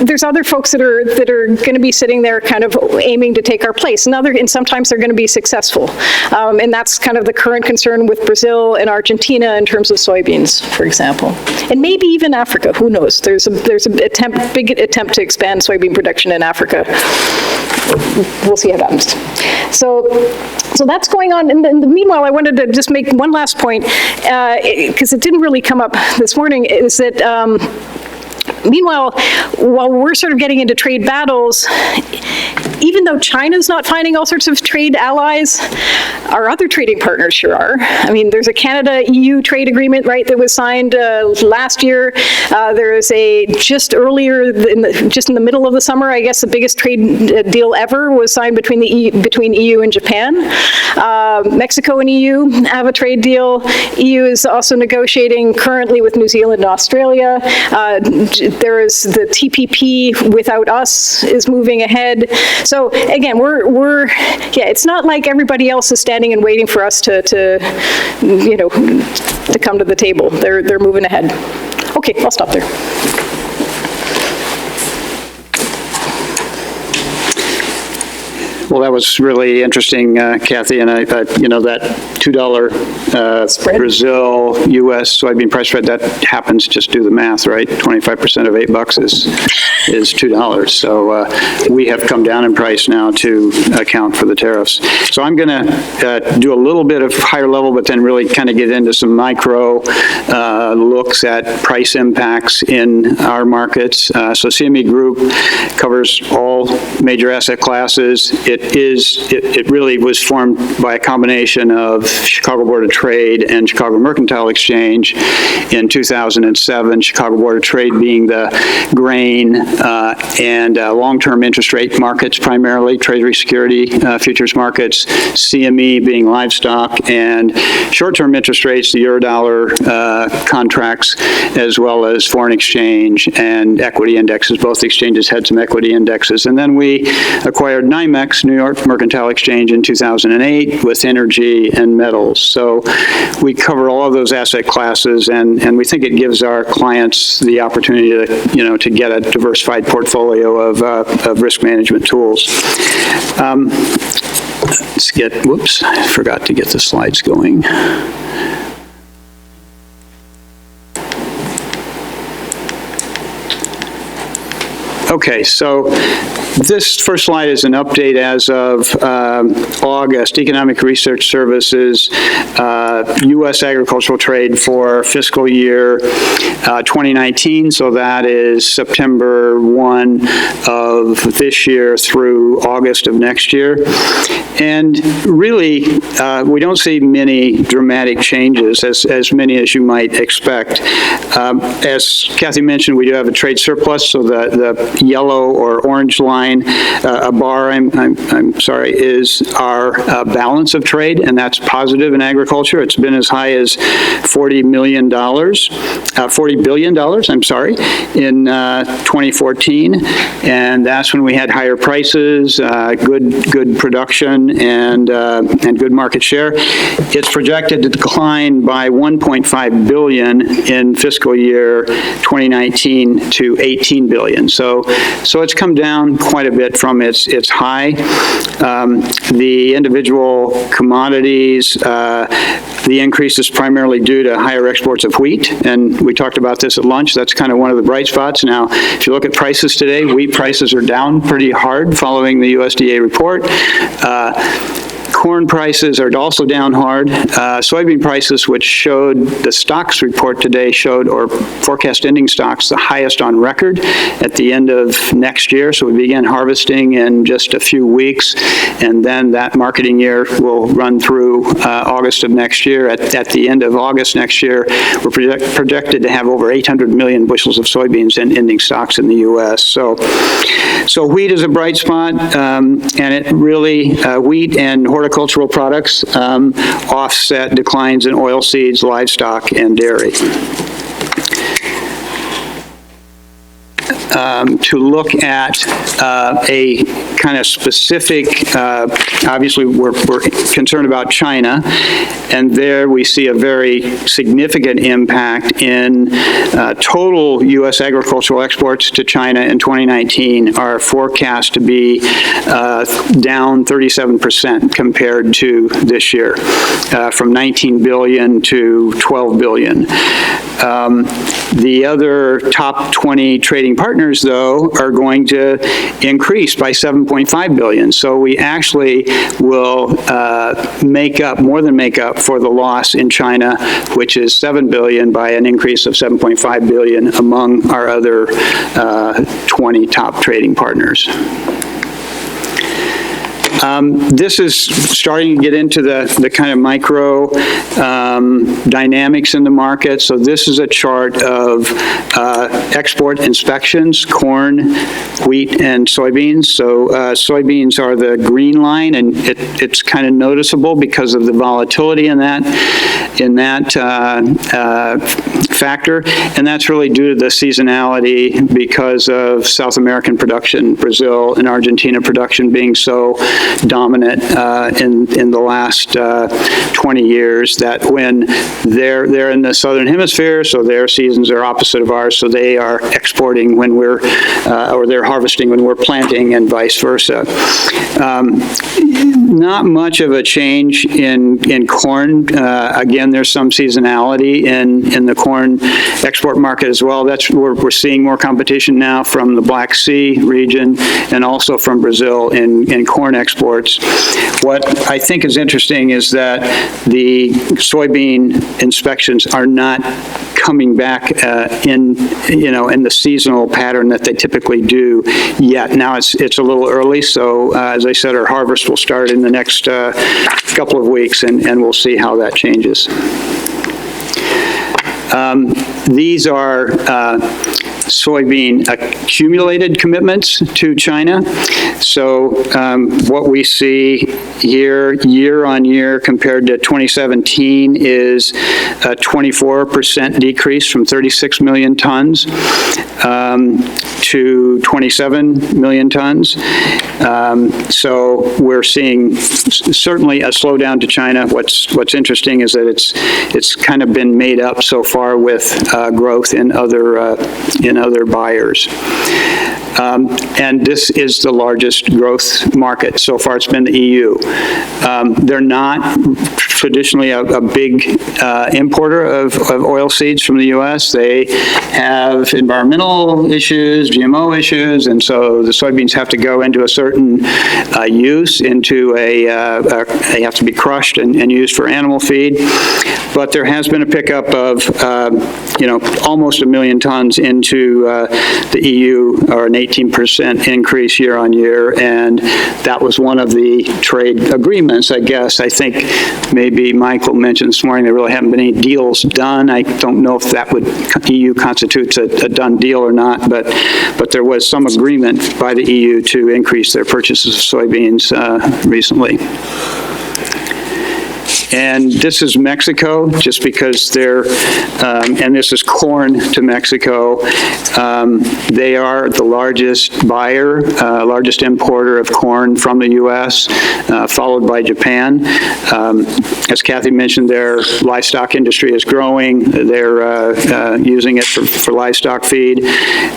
there's other folks that are going to be sitting there kind of aiming to take our place. And sometimes they're going to be successful. And that's kind of the current concern with Brazil and Argentina in terms of soybeans, for example. And maybe even Africa, who knows? There's a big attempt to expand soybean production in Africa. We'll see how that happens. So that's going on. In the meanwhile, I wanted to just make one last point, because it didn't really come up this morning, is that meanwhile, while we're sort of getting into trade battles, even though China's not finding all sorts of trade allies, our other trading partners sure are. I mean, there's a Canada-EU trade agreement, right, that was signed last year. There is just in the middle of the summer, I guess the biggest trade deal ever was signed between EU and Japan. Mexico and EU have a trade deal. EU is also negotiating currently with New Zealand and Australia. There is the TPP without us is moving ahead. So again, it's not like everybody else is standing and waiting for us to come to the table. They're moving ahead. Okay, I'll stop there. Well, that was really interesting, Kathy, and that $2 Brazil U.S. soybean price spread, that happens, just do the math, right? 25% of $8 is $2. So we have come down in price now to account for the tariffs. So I'm going to do a little bit of higher level, but then really kind of get into some micro looks at price impacts in our markets. So CME Group covers all major asset classes. It really was formed by a combination of Chicago Board of Trade and Chicago Mercantile Exchange in 2007. Chicago Board of Trade being the grain and long-term interest rate markets, primarily Treasury security futures markets, CME being livestock, and short-term interest rates, the Eurodollar contracts, as well as foreign exchange and equity indexes. Both exchanges had some equity indexes. And then we acquired NYMEX, New York Mercantile Exchange, in 2008 with energy and metals. So we cover all of those asset classes, and we think it gives our clients the opportunity to get a diversified portfolio of risk management tools. Whoops, I forgot to get the slides going. Okay, so this first slide is an update as of August. Economic Research Services, U.S. agricultural trade for fiscal year 2019. So that is September 1 of this year through August of next year. And really, we don't see many dramatic changes, as many as you might expect. As Kathy mentioned, we do have a trade surplus, so the yellow or orange line, a bar, I'm sorry, is our balance of trade, and that's positive in agriculture. It's been as high as $40 billion, I'm sorry, in 2014, and that's when we had higher prices, good production, and good market share. It's projected to decline by $1.5 billion in fiscal year 2019 to $18 billion. So it's come down quite a bit from its high. The individual commodities, the increase is primarily due to higher exports of wheat, and we talked about this at lunch. That's kind of one of the bright spots. Now, if you look at prices today, wheat prices are down pretty hard following the USDA report. Corn prices are also down hard. Soybean prices, which showed, the stocks report today showed, or forecast ending stocks, the highest on record at the end of next year. So we begin harvesting in just a few weeks, and then that marketing year will run through August of next year. At the end of August next year, we're projected to have over 800 million bushels of soybeans in ending stocks in the U.S. So wheat is a bright spot, and it really, wheat and horticultural products offset declines in oilseeds, livestock, and dairy. to look at a kind of specific, obviously we're concerned about China, and there we see a very significant impact in total U.S. agricultural exports to China in 2019 are forecast to be down 37% compared to this year, from 19 billion to 12 billion. The other top 20 trading partners, though, are going to increase by 7.5 billion. So we actually will more than make up for the loss in China, which is 7 billion, by an increase of 7.5 billion among our other 20 top trading partners. This is starting to get into the kind of micro dynamics in the market. So this is a chart of export inspections, corn, wheat, and soybeans. So soybeans are the green line, and it's kind of noticeable because of the volatility in that factor, and that's really due to the seasonality because of South American production, Brazil and Argentina production being so dominant in the last 20 years, that when they're in the southern hemisphere, so their seasons are opposite of ours, so they are exporting when we're, or they're harvesting when we're planting, and vice versa. Not much of a change in corn. Again, there's some seasonality in the corn export market as well. We're seeing more competition now from the Black Sea region and also from Brazil in corn exports. What I think is interesting is that the soybean inspections are not coming back in the seasonal pattern that they typically do yet. Now it's a little early, so as I said, our harvest will start in the next couple of weeks, and we'll see how that changes. These are soybean accumulated commitments to China. So what we see here, year on year compared to 2017, is a 24% decrease from 36 million tons to 27 million tons. So we're seeing certainly a slowdown to China. What's interesting is that it's kind of been made up so far with growth in other buyers. And this is the largest growth market. So far it's been the EU. They're not traditionally a big importer of oilseeds from the U.S. They have environmental issues, GMO issues, and so the soybeans have to go into a certain use, into they have to be crushed and used for animal feed. But there has been a pickup of, almost 1 million tons into the EU, or an 18% increase year on year, and that was one of the trade agreements, I guess. I think maybe Michael mentioned this morning there really haven't been any deals done. I don't know if that EU constitutes a done deal or not, but there was some agreement by the EU to increase their purchases of soybeans recently. And this is Mexico, just because and this is corn to Mexico. They are the largest buyer, largest importer of corn from the U.S., followed by Japan. As Kathy mentioned, their livestock industry is growing. They're using it for livestock feed,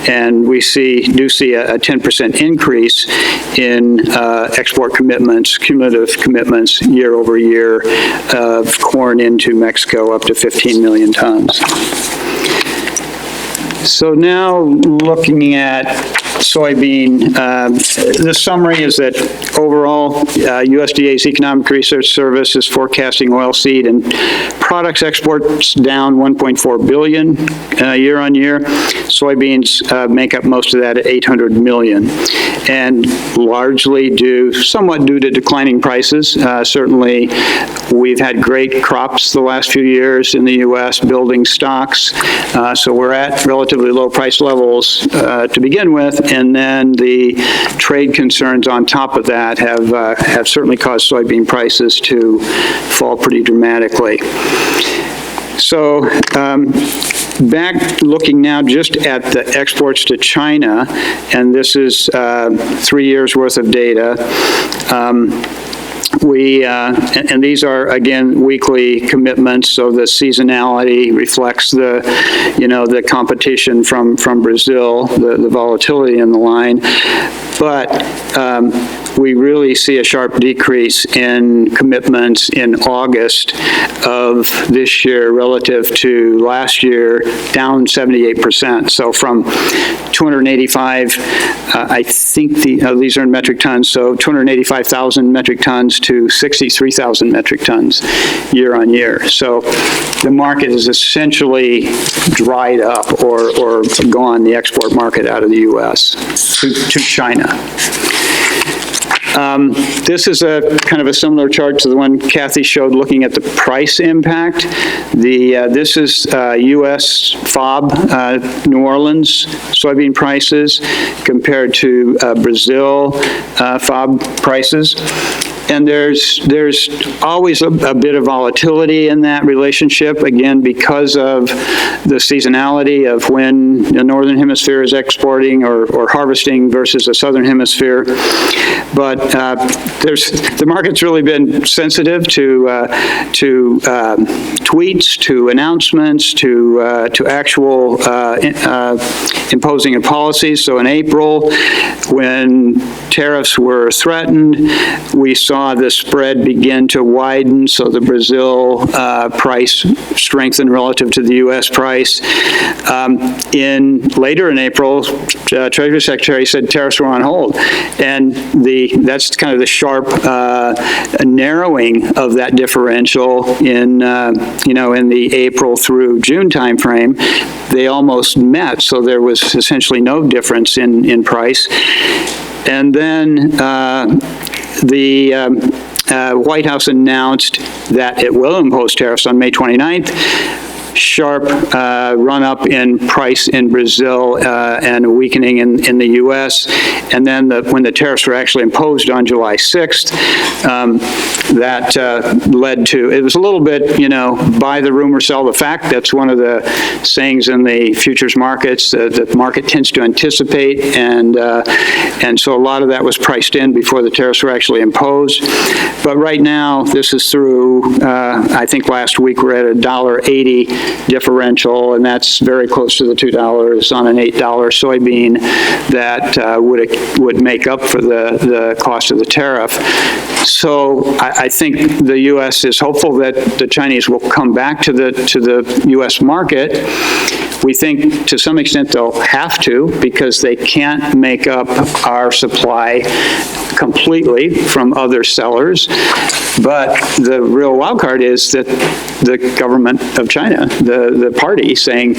and we do see a 10% increase in export commitments, cumulative commitments year over year, of corn into Mexico, up to 15 million tons. So now looking at soybean, the summary is that overall, USDA's Economic Research Service is forecasting oilseed and products exports down 1.4 billion year on year. Soybeans make up most of that at 800 million, and largely somewhat due to declining prices. Certainly, we've had great crops the last few years in the U.S., building stocks, so we're at relatively low price levels to begin with, and then the trade concerns on top of that have certainly caused soybean prices to fall pretty dramatically. So back looking now just at the exports to China, and this is 3 years worth of data. And these are, again, weekly commitments, so the seasonality reflects the competition from Brazil, the volatility in the line. But we really see a sharp decrease in commitments in August of this year relative to last year, down 78%. So from 285, I think these are in metric tons, so 285,000 metric tons to 63,000 metric tons year on year. So the market is essentially dried up or gone, the export market out of the U.S. to China. This is a kind of a similar chart to the one Kathy showed looking at the price impact. This is U.S. FOB, New Orleans soybean prices compared to Brazil FOB prices. And there's always a bit of volatility in that relationship, again, because of the seasonality of when the Northern Hemisphere is exporting or harvesting versus the Southern Hemisphere. But the market's really been sensitive to tweets, to announcements, to actual imposing of policies. So in April, when tariffs were threatened, we saw the spread begin to widen, so the Brazil price strengthened relative to the U.S. price. Later in April, Treasury Secretary said tariffs were on hold, and that's kind of the sharp narrowing of that differential in the April through June timeframe. They almost met, so there was essentially no difference in price. And then the White House announced that it will impose tariffs on May 29th. Sharp run-up in price in Brazil and a weakening in the U.S. And then when the tariffs were actually imposed on July 6th, that led to, it was a little bit, buy the rumor, sell the fact. That's one of the sayings in the futures markets. The market tends to anticipate, and so a lot of that was priced in before the tariffs were actually imposed. But right now, this is through, I think last week we're at $1.80 differential, and that's very close to the $2 on an $8 soybean that would make up for the cost of the tariff. So I think the U.S. is hopeful that the Chinese will come back to the U.S. market. We think to some extent they'll have to, because they can't make up our supply completely from other sellers. But the real wild card is that the government of China, the party, saying,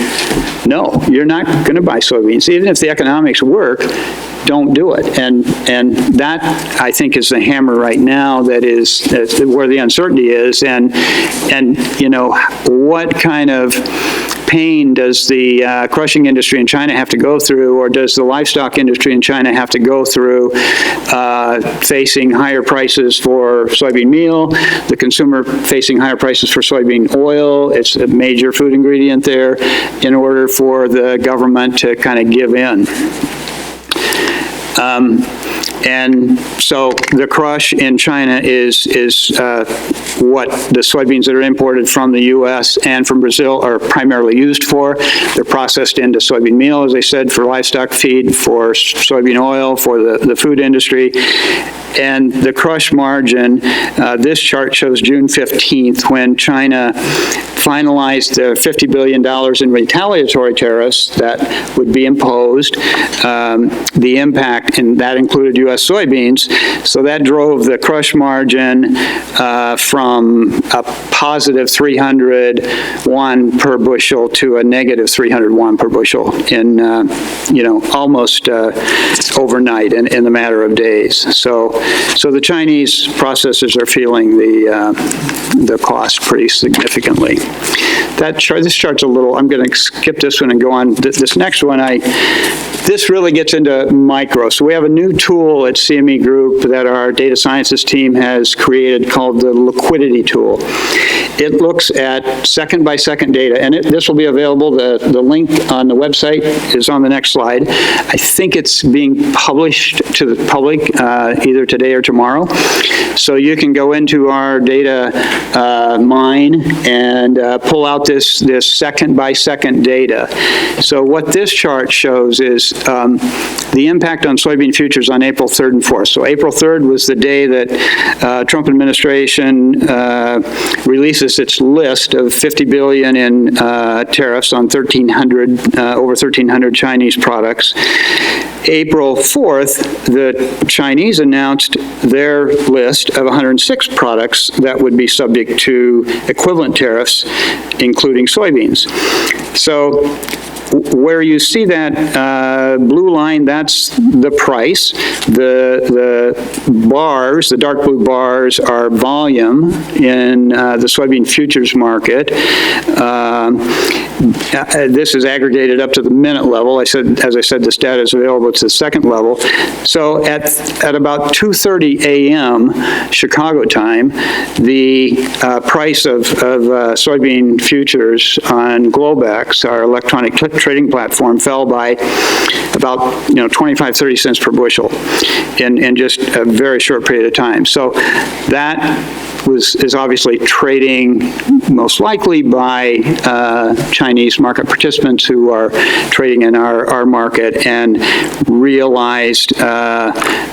no, you're not going to buy soybeans. Even if the economics work, don't do it. And that, I think, is the hammer right now. That is where the uncertainty is. And what kind of pain does the crushing industry in China have to go through, or does the livestock industry in China have to go through, facing higher prices for soybean meal, the consumer facing higher prices for soybean oil? It's a major food ingredient there, in order for the government to kind of give in. And so the crush in China is what the soybeans that are imported from the U.S. and from Brazil are primarily used for. They're processed into soybean meal, as I said, for livestock feed, for soybean oil, for the food industry. And the crush margin, this chart shows June 15th, when China finalized the $50 billion in retaliatory tariffs that would be imposed, the impact, and that included U.S. soybeans. So that drove the crush margin from a positive 301 per bushel to a negative 301 per bushel in, almost overnight in the matter of days. So the Chinese processors are feeling the cost pretty significantly. This chart's a little, I'm going to skip this one and go on. This next one, this really gets into micro. So we have a new tool tool at CME Group that our data sciences team has created called the liquidity tool. It looks at second-by-second data, and this will be available. The link on the website is on the next slide. I think it's being published to the public either today or tomorrow. So you can go into our data mine and pull out this second-by-second data. So what this chart shows is the impact on soybean futures on April 3rd and 4th. So April 3rd was the day that Trump administration releases its list of 50 billion in tariffs on over 1,300 Chinese products. April 4th, the Chinese announced their list of 106 products that would be subject to equivalent tariffs, including soybeans. So where you see that blue line, that's the price. The bars, the dark blue bars, are volume in the soybean futures market. This is aggregated up to the minute level. As I said, this data is available to the second level. So at about 2:30 a.m. Chicago time, the price of soybean futures on Globex, our electronic trading platform, fell by about 25, 30 cents per bushel in just a very short period of time. So that is obviously trading most likely by Chinese market participants who are trading in our market and realized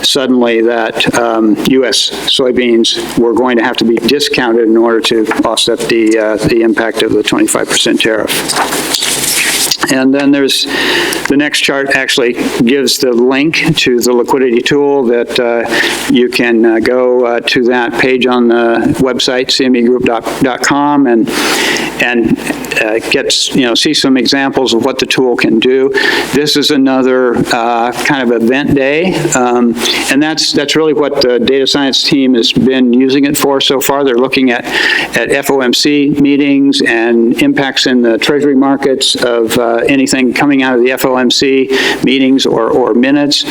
suddenly that U.S. soybeans were going to have to be discounted in order to offset the impact of the 25% tariff. And then there's the next chart actually gives the link to the liquidity tool that you can go to that page on the website, cmegroup.com, and see some examples of what the tool can do. This is another kind of event day, and that's really what the data science team has been using it for so far. They're looking at FOMC meetings and impacts in the treasury markets of anything coming out of the FOMC meetings or minutes,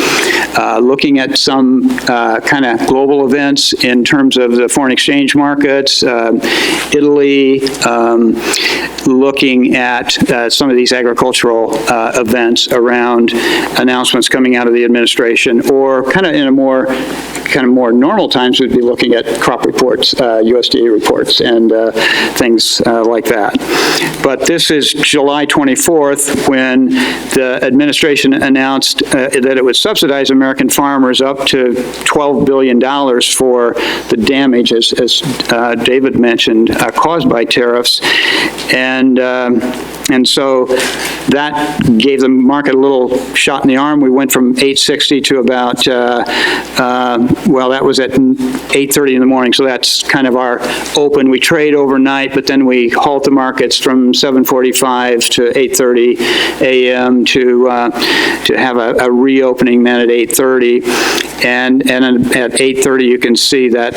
looking at some kind of global events in terms of the foreign exchange markets, Italy, looking at some of these agricultural events around announcements coming out of the administration, or kind of in a more normal times, we'd be looking at crop reports, USDA reports, and things like that. But this is July 24th, when the administration announced that it would subsidize American farmers up to $12 billion for the damage, as David mentioned, caused by tariffs. And so that gave the market a little shot in the arm. We went from 860 to about, that was at 8:30 in the morning, so that's kind of our open. We trade overnight, but then we halt the markets from 7:45 to 8:30 a.m. to have a reopening then at 8:30. And at 8:30, you can see that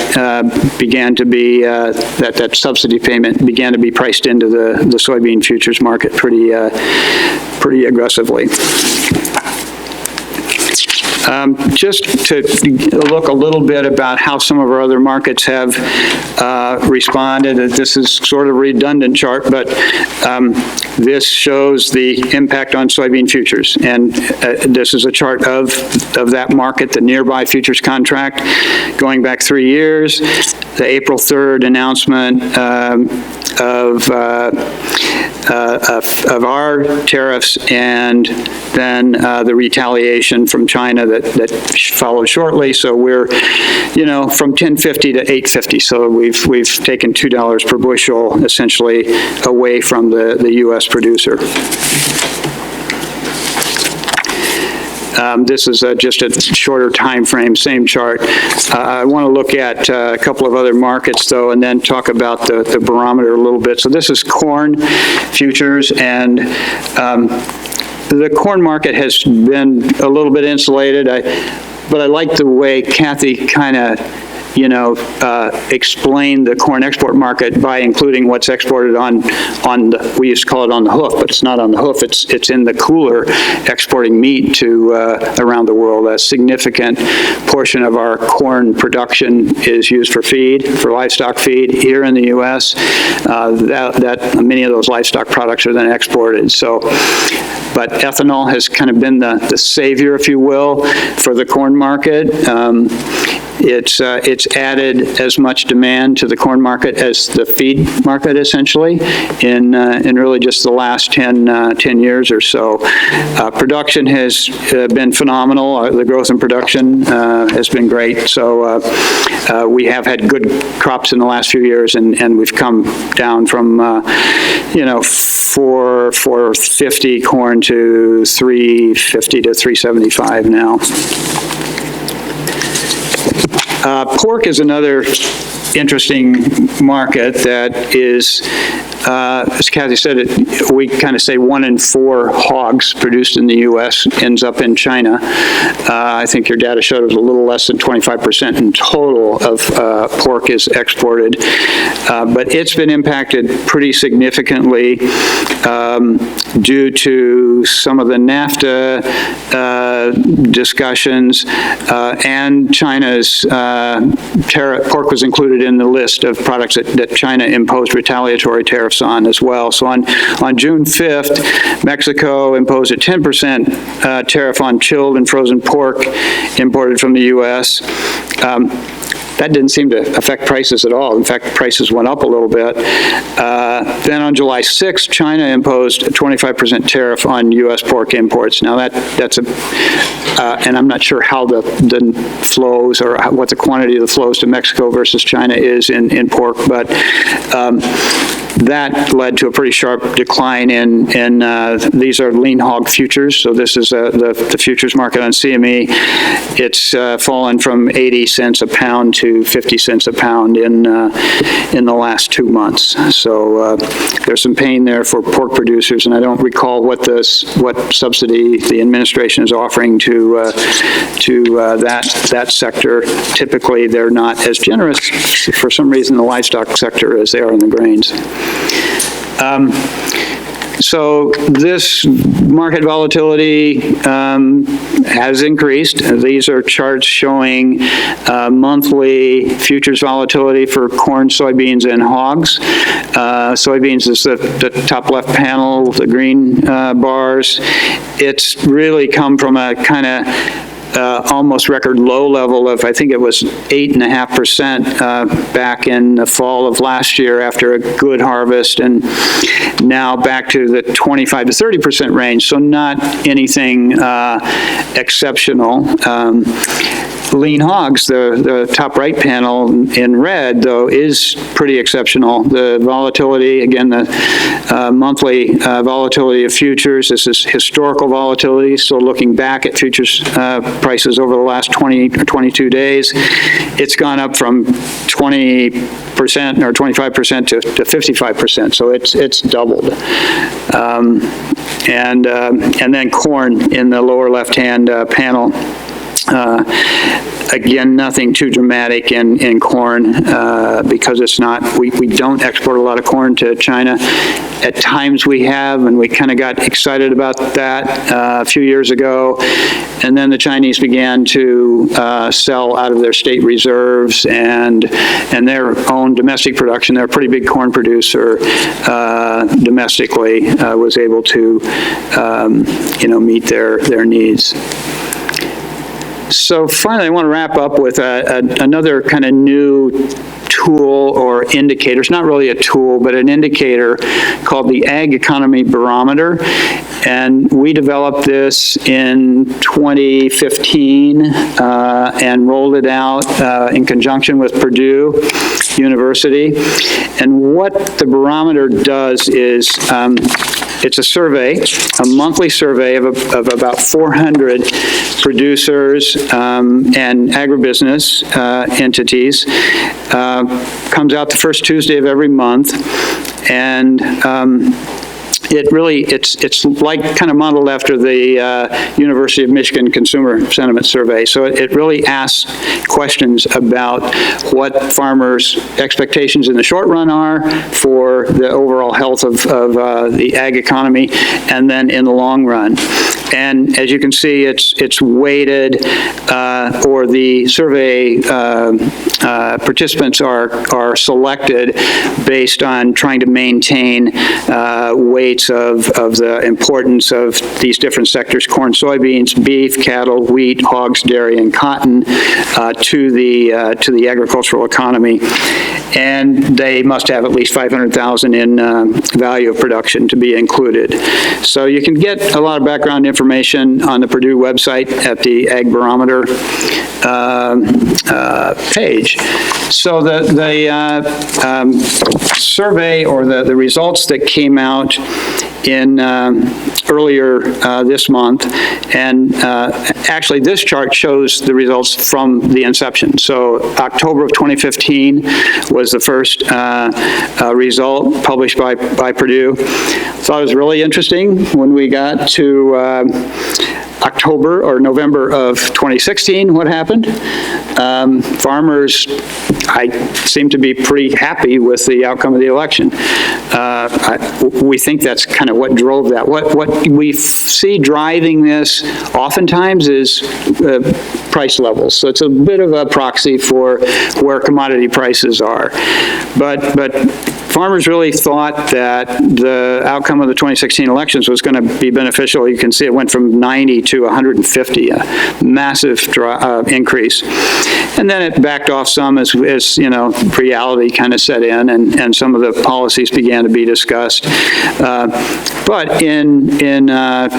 began to be, that subsidy payment began to be priced into the soybean futures market pretty aggressively. Just to look a little bit about how some of our other markets have responded. This is sort of a redundant chart, but this shows the impact on soybean futures. And this is a chart of that market, the nearby futures contract, going back 3 years. The April 3rd announcement of our tariffs, and then the retaliation from China that followed shortly. So we're, from 1050 to 850. So we've taken $2 per bushel essentially away from the U.S. producer. This is just a shorter time frame, same chart. I want to look at a couple of other markets, though, and then talk about the barometer a little bit. So this is corn futures, and the corn market has been a little bit insulated, but I like the way Kathy kind of explain the corn export market by including what's exported on the, we used to call it on the hoof, but it's not on the hoof. It's in the cooler, exporting meat to around the world. A significant portion of our corn production is used for feed, for livestock feed here in the U.S. That many of those livestock products are then exported. So, but ethanol has kind of been the savior, if you will, for the corn market. It's added as much demand to the corn market as the feed market, essentially, in really just the last 10 years or so. Production has been phenomenal. The growth in production has been great. So we have had good crops in the last few years, and we've come down from 450 corn to 350 to 375 now. Pork is another interesting market that is, as Kathy said, we kind of say 1 in 4 hogs produced in the U.S. ends up in China. I think your data showed it was a little less than 25% in total of pork is exported, but it's been impacted pretty significantly due to some of the NAFTA discussions and China's tariff. Pork was included in the list of products that China imposed retaliatory tariffs on as well. So on June 5th, Mexico imposed a 10% tariff on chilled and frozen pork imported from the U.S. That didn't seem to affect prices at all. In fact, prices went up a little bit. Then on July 6th, China imposed a 25% tariff on U.S. pork imports. Now that's and I'm not sure how the flows or what the quantity of the flows to Mexico versus China is in pork, but that led to a pretty sharp decline in these are lean hog futures. So this is the futures market on CME. It's fallen from 80 cents a pound to 50 cents a pound in the last 2 months. So there's some pain there for pork producers, and I don't recall what subsidy the administration is offering to that sector. Typically, they're not as generous for some reason the livestock sector as they are in the grains. So this market volatility has increased. These are charts showing monthly futures volatility for corn, soybeans, and hogs. Soybeans is the top left panel, the green bars. It's really come from a kind of almost record low level of, I think it was 8.5% back in the fall of last year after a good harvest, and now back to the 25 to 30% range, so not anything exceptional. Lean hogs, the top right panel in red, though, is pretty exceptional. The volatility, again, the monthly volatility of futures, this is historical volatility, so looking back at futures prices over the last 20 or 22 days, it's gone up from 20% or 25% to 55%, so it's doubled. And then corn in the lower left-hand panel. Again, nothing too dramatic in corn because it's not, we don't export a lot of corn to China. At times we have, and we kind of got excited about that a few years ago. And then the Chinese began to sell out of their state reserves and their own domestic production. They're a pretty big corn producer domestically, was able to, meet their needs. So finally, I want to wrap up with another kind of new tool or indicator. It's not really a tool, but an indicator called the Ag Economy Barometer. And we developed this in 2015 and rolled it out in conjunction with Purdue University. And what the barometer does is it's a survey, a monthly survey of about 400 producers and agribusiness entities. Comes out the first Tuesday of every month, and it's like kind of modeled after the University of Michigan Consumer Sentiment Survey. So it really asks questions about what farmers' expectations in the short run are for the overall health of the ag economy, and then in the long run. And as you can see, it's weighted, or the survey participants are selected based on trying to maintain weights of the importance of these different sectors: corn, soybeans, beef, cattle, wheat, hogs, dairy, and cotton to the agricultural economy. And they must have at least 500,000 in value of production to be included. So you can get a lot of background information on the Purdue website at the Ag Barometer page. So the survey, or the results that came out in earlier this month, and actually this chart shows the results from the inception. So October of 2015 was the first result published by Purdue. Thought it was really interesting when we got to October or November of 2016, what happened? Farmers, I seem to be pretty happy with the outcome of the election. We think that's kind of what drove that. What we see driving this oftentimes is price levels. So it's a bit of a proxy for where commodity prices are. But farmers really thought that the outcome of the 2016 elections was going to be beneficial. You can see it went from 90 to 150, a massive increase. And then it backed off some as reality kind of set in, and some of the policies began to be discussed. But in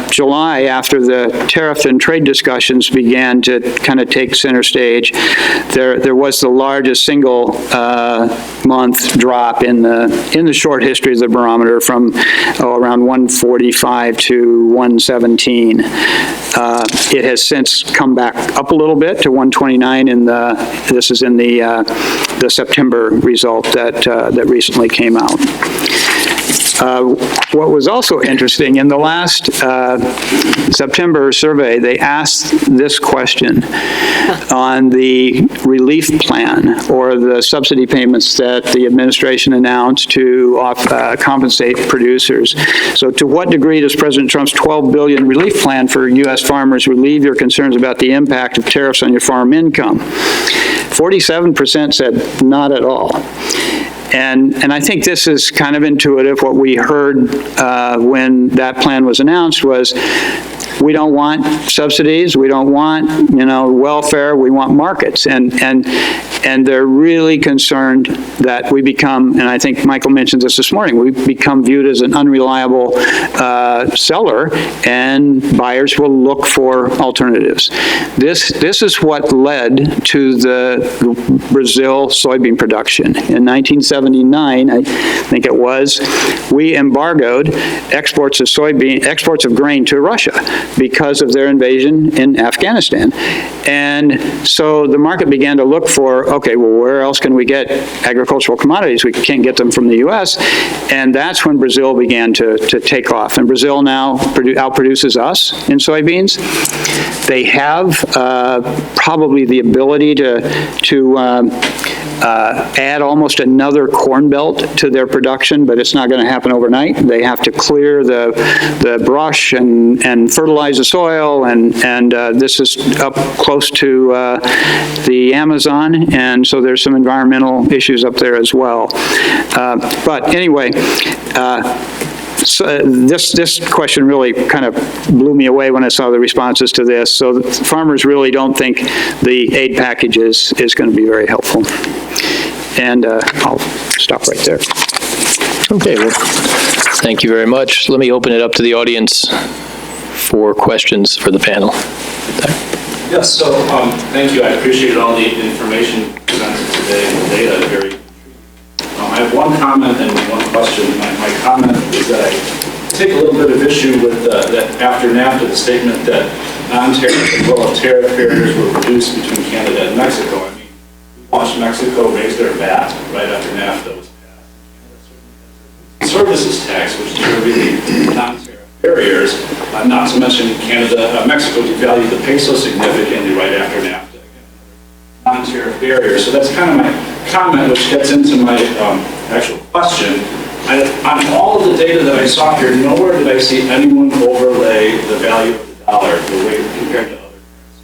July, after the tariff and trade discussions began to kind of take center stage, there was the largest single month drop in the short history of the barometer, from around 145 to 117. It has since come back up a little bit to 129 this is in the September result that recently came out. What was also interesting, in the last September survey, they asked this question on the relief plan, or the subsidy payments that the administration announced to compensate producers. So to what degree does President Trump's $12 billion relief plan for U.S. farmers relieve your concerns about the impact of tariffs on your farm income? 47% said not at all. And I think this is kind of intuitive. What we heard when that plan was announced was, we don't want subsidies, we don't want, welfare, we want markets. And they're really concerned that we become, and I think Michael mentioned this morning, we become viewed as an unreliable seller, and buyers will look for alternatives. This is what led to the Brazil soybean production. In 1979, I think it was, we embargoed exports of grain to Russia because of their invasion in Afghanistan. And so the market began to look for, okay, well, where else can we get agricultural commodities? We can't get them from the U.S. And that's when Brazil began to take off. And Brazil now outproduces us in soybeans. They have probably the ability to add almost another corn belt to their production, but it's not going to happen overnight. They have to clear the brush and fertilize the soil, and this is up close to the Amazon, and so there's some environmental issues up there as well. But anyway, so this question really kind of blew me away when I saw the responses to this. So farmers really don't think the aid package is going to be very helpful. And I'll stop right there. Okay, well, thank you very much. Let me open it up to the audience for questions for the panel. Yes, so thank you. I appreciate all the information presented today and the data. Very. I have one comment and one question. My comment is that I take a little bit of issue with that after NAFTA, the statement that non-tariff as well as tariff barriers were reduced between Canada and Mexico. I mean, we watched Mexico raise their VAT right after NAFTA was passed. services tax, which is really non-tariff barriers, not to mention Canada, Mexico devalued the peso significantly right after NAFTA. Non-tariff barriers. So that's kind of my comment, which gets into my actual question. On all of the data that I saw here, nowhere did I see anyone overlay the value of the dollar the way compared to other currencies.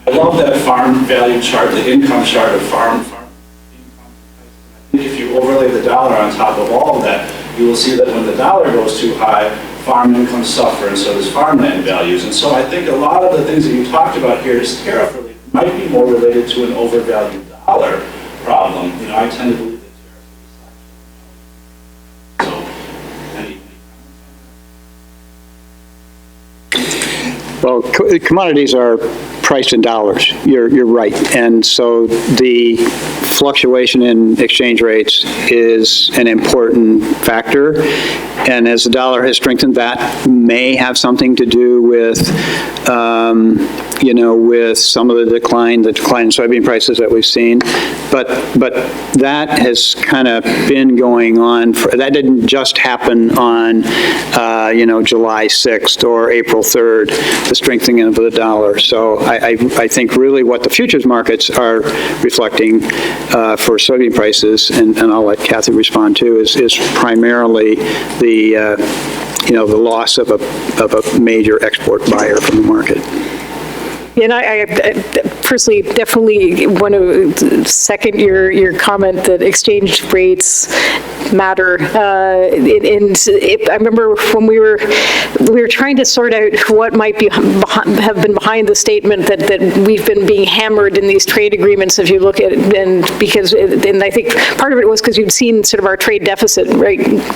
I love that farm value chart, the income chart of farm income. I think if you overlay the dollar on top of all of that, you will see that when the dollar goes too high, farm incomes suffer, and so does farmland values. And so I think a lot of the things that you talked about here is tariff related might be more related to an overvalued dollar problem. You know, I tend to believe that tariff is Well, commodities are priced in dollars. You're right. And so the fluctuation in exchange rates is an important factor. And as the dollar has strengthened, that may have something to do with, with some of the decline in soybean prices that we've seen. But that has kind of been going on. That didn't just happen on, July 6th or April 3rd, the strengthening of the dollar. So I think really what the futures markets are reflecting for soybean prices, and I'll let Kathy respond too, is primarily the loss of a major export buyer from the market. And I personally definitely want to second your comment that exchange rates matter. And I remember when we were trying to sort out what might have been behind the statement that we've been being hammered in these trade agreements. If you look at it, and I think part of it was because you'd seen sort of our trade deficit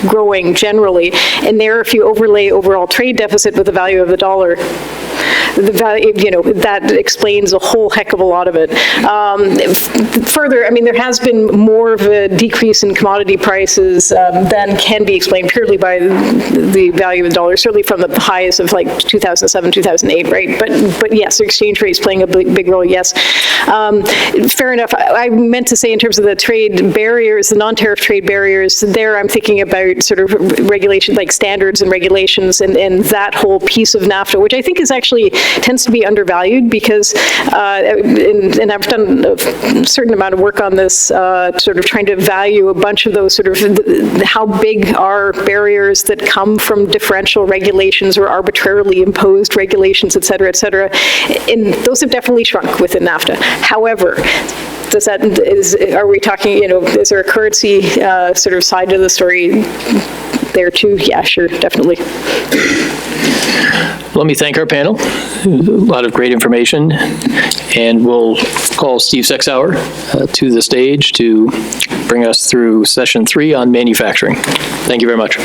growing generally, and there if you overlay overall trade deficit with the value of the dollar, the value, that explains a whole heck of a lot of it. Further, I mean, there has been more of a decrease in commodity prices than can be explained purely by the value of the dollar, certainly from the highs of like 2007, 2008, right? But yes, the exchange rate is playing a big role, yes. Fair enough. I meant to say in terms of the trade barriers, the non-tariff trade barriers, there I'm thinking about sort of regulation, like standards and regulations and that whole piece of NAFTA, which I think is actually tends to be undervalued because, and I've done a certain amount of work on this, sort of trying to value a bunch of those sort of, how big are barriers that come from differential regulations or arbitrarily imposed regulations, et cetera, and those have definitely shrunk within NAFTA. However, are we talking, is there a currency sort of side to the story there too? Yeah, sure, definitely. Let me thank our panel. A lot of great information. And we'll call Steve Sexauer to the stage to bring us through session 3 on manufacturing. Thank you very much.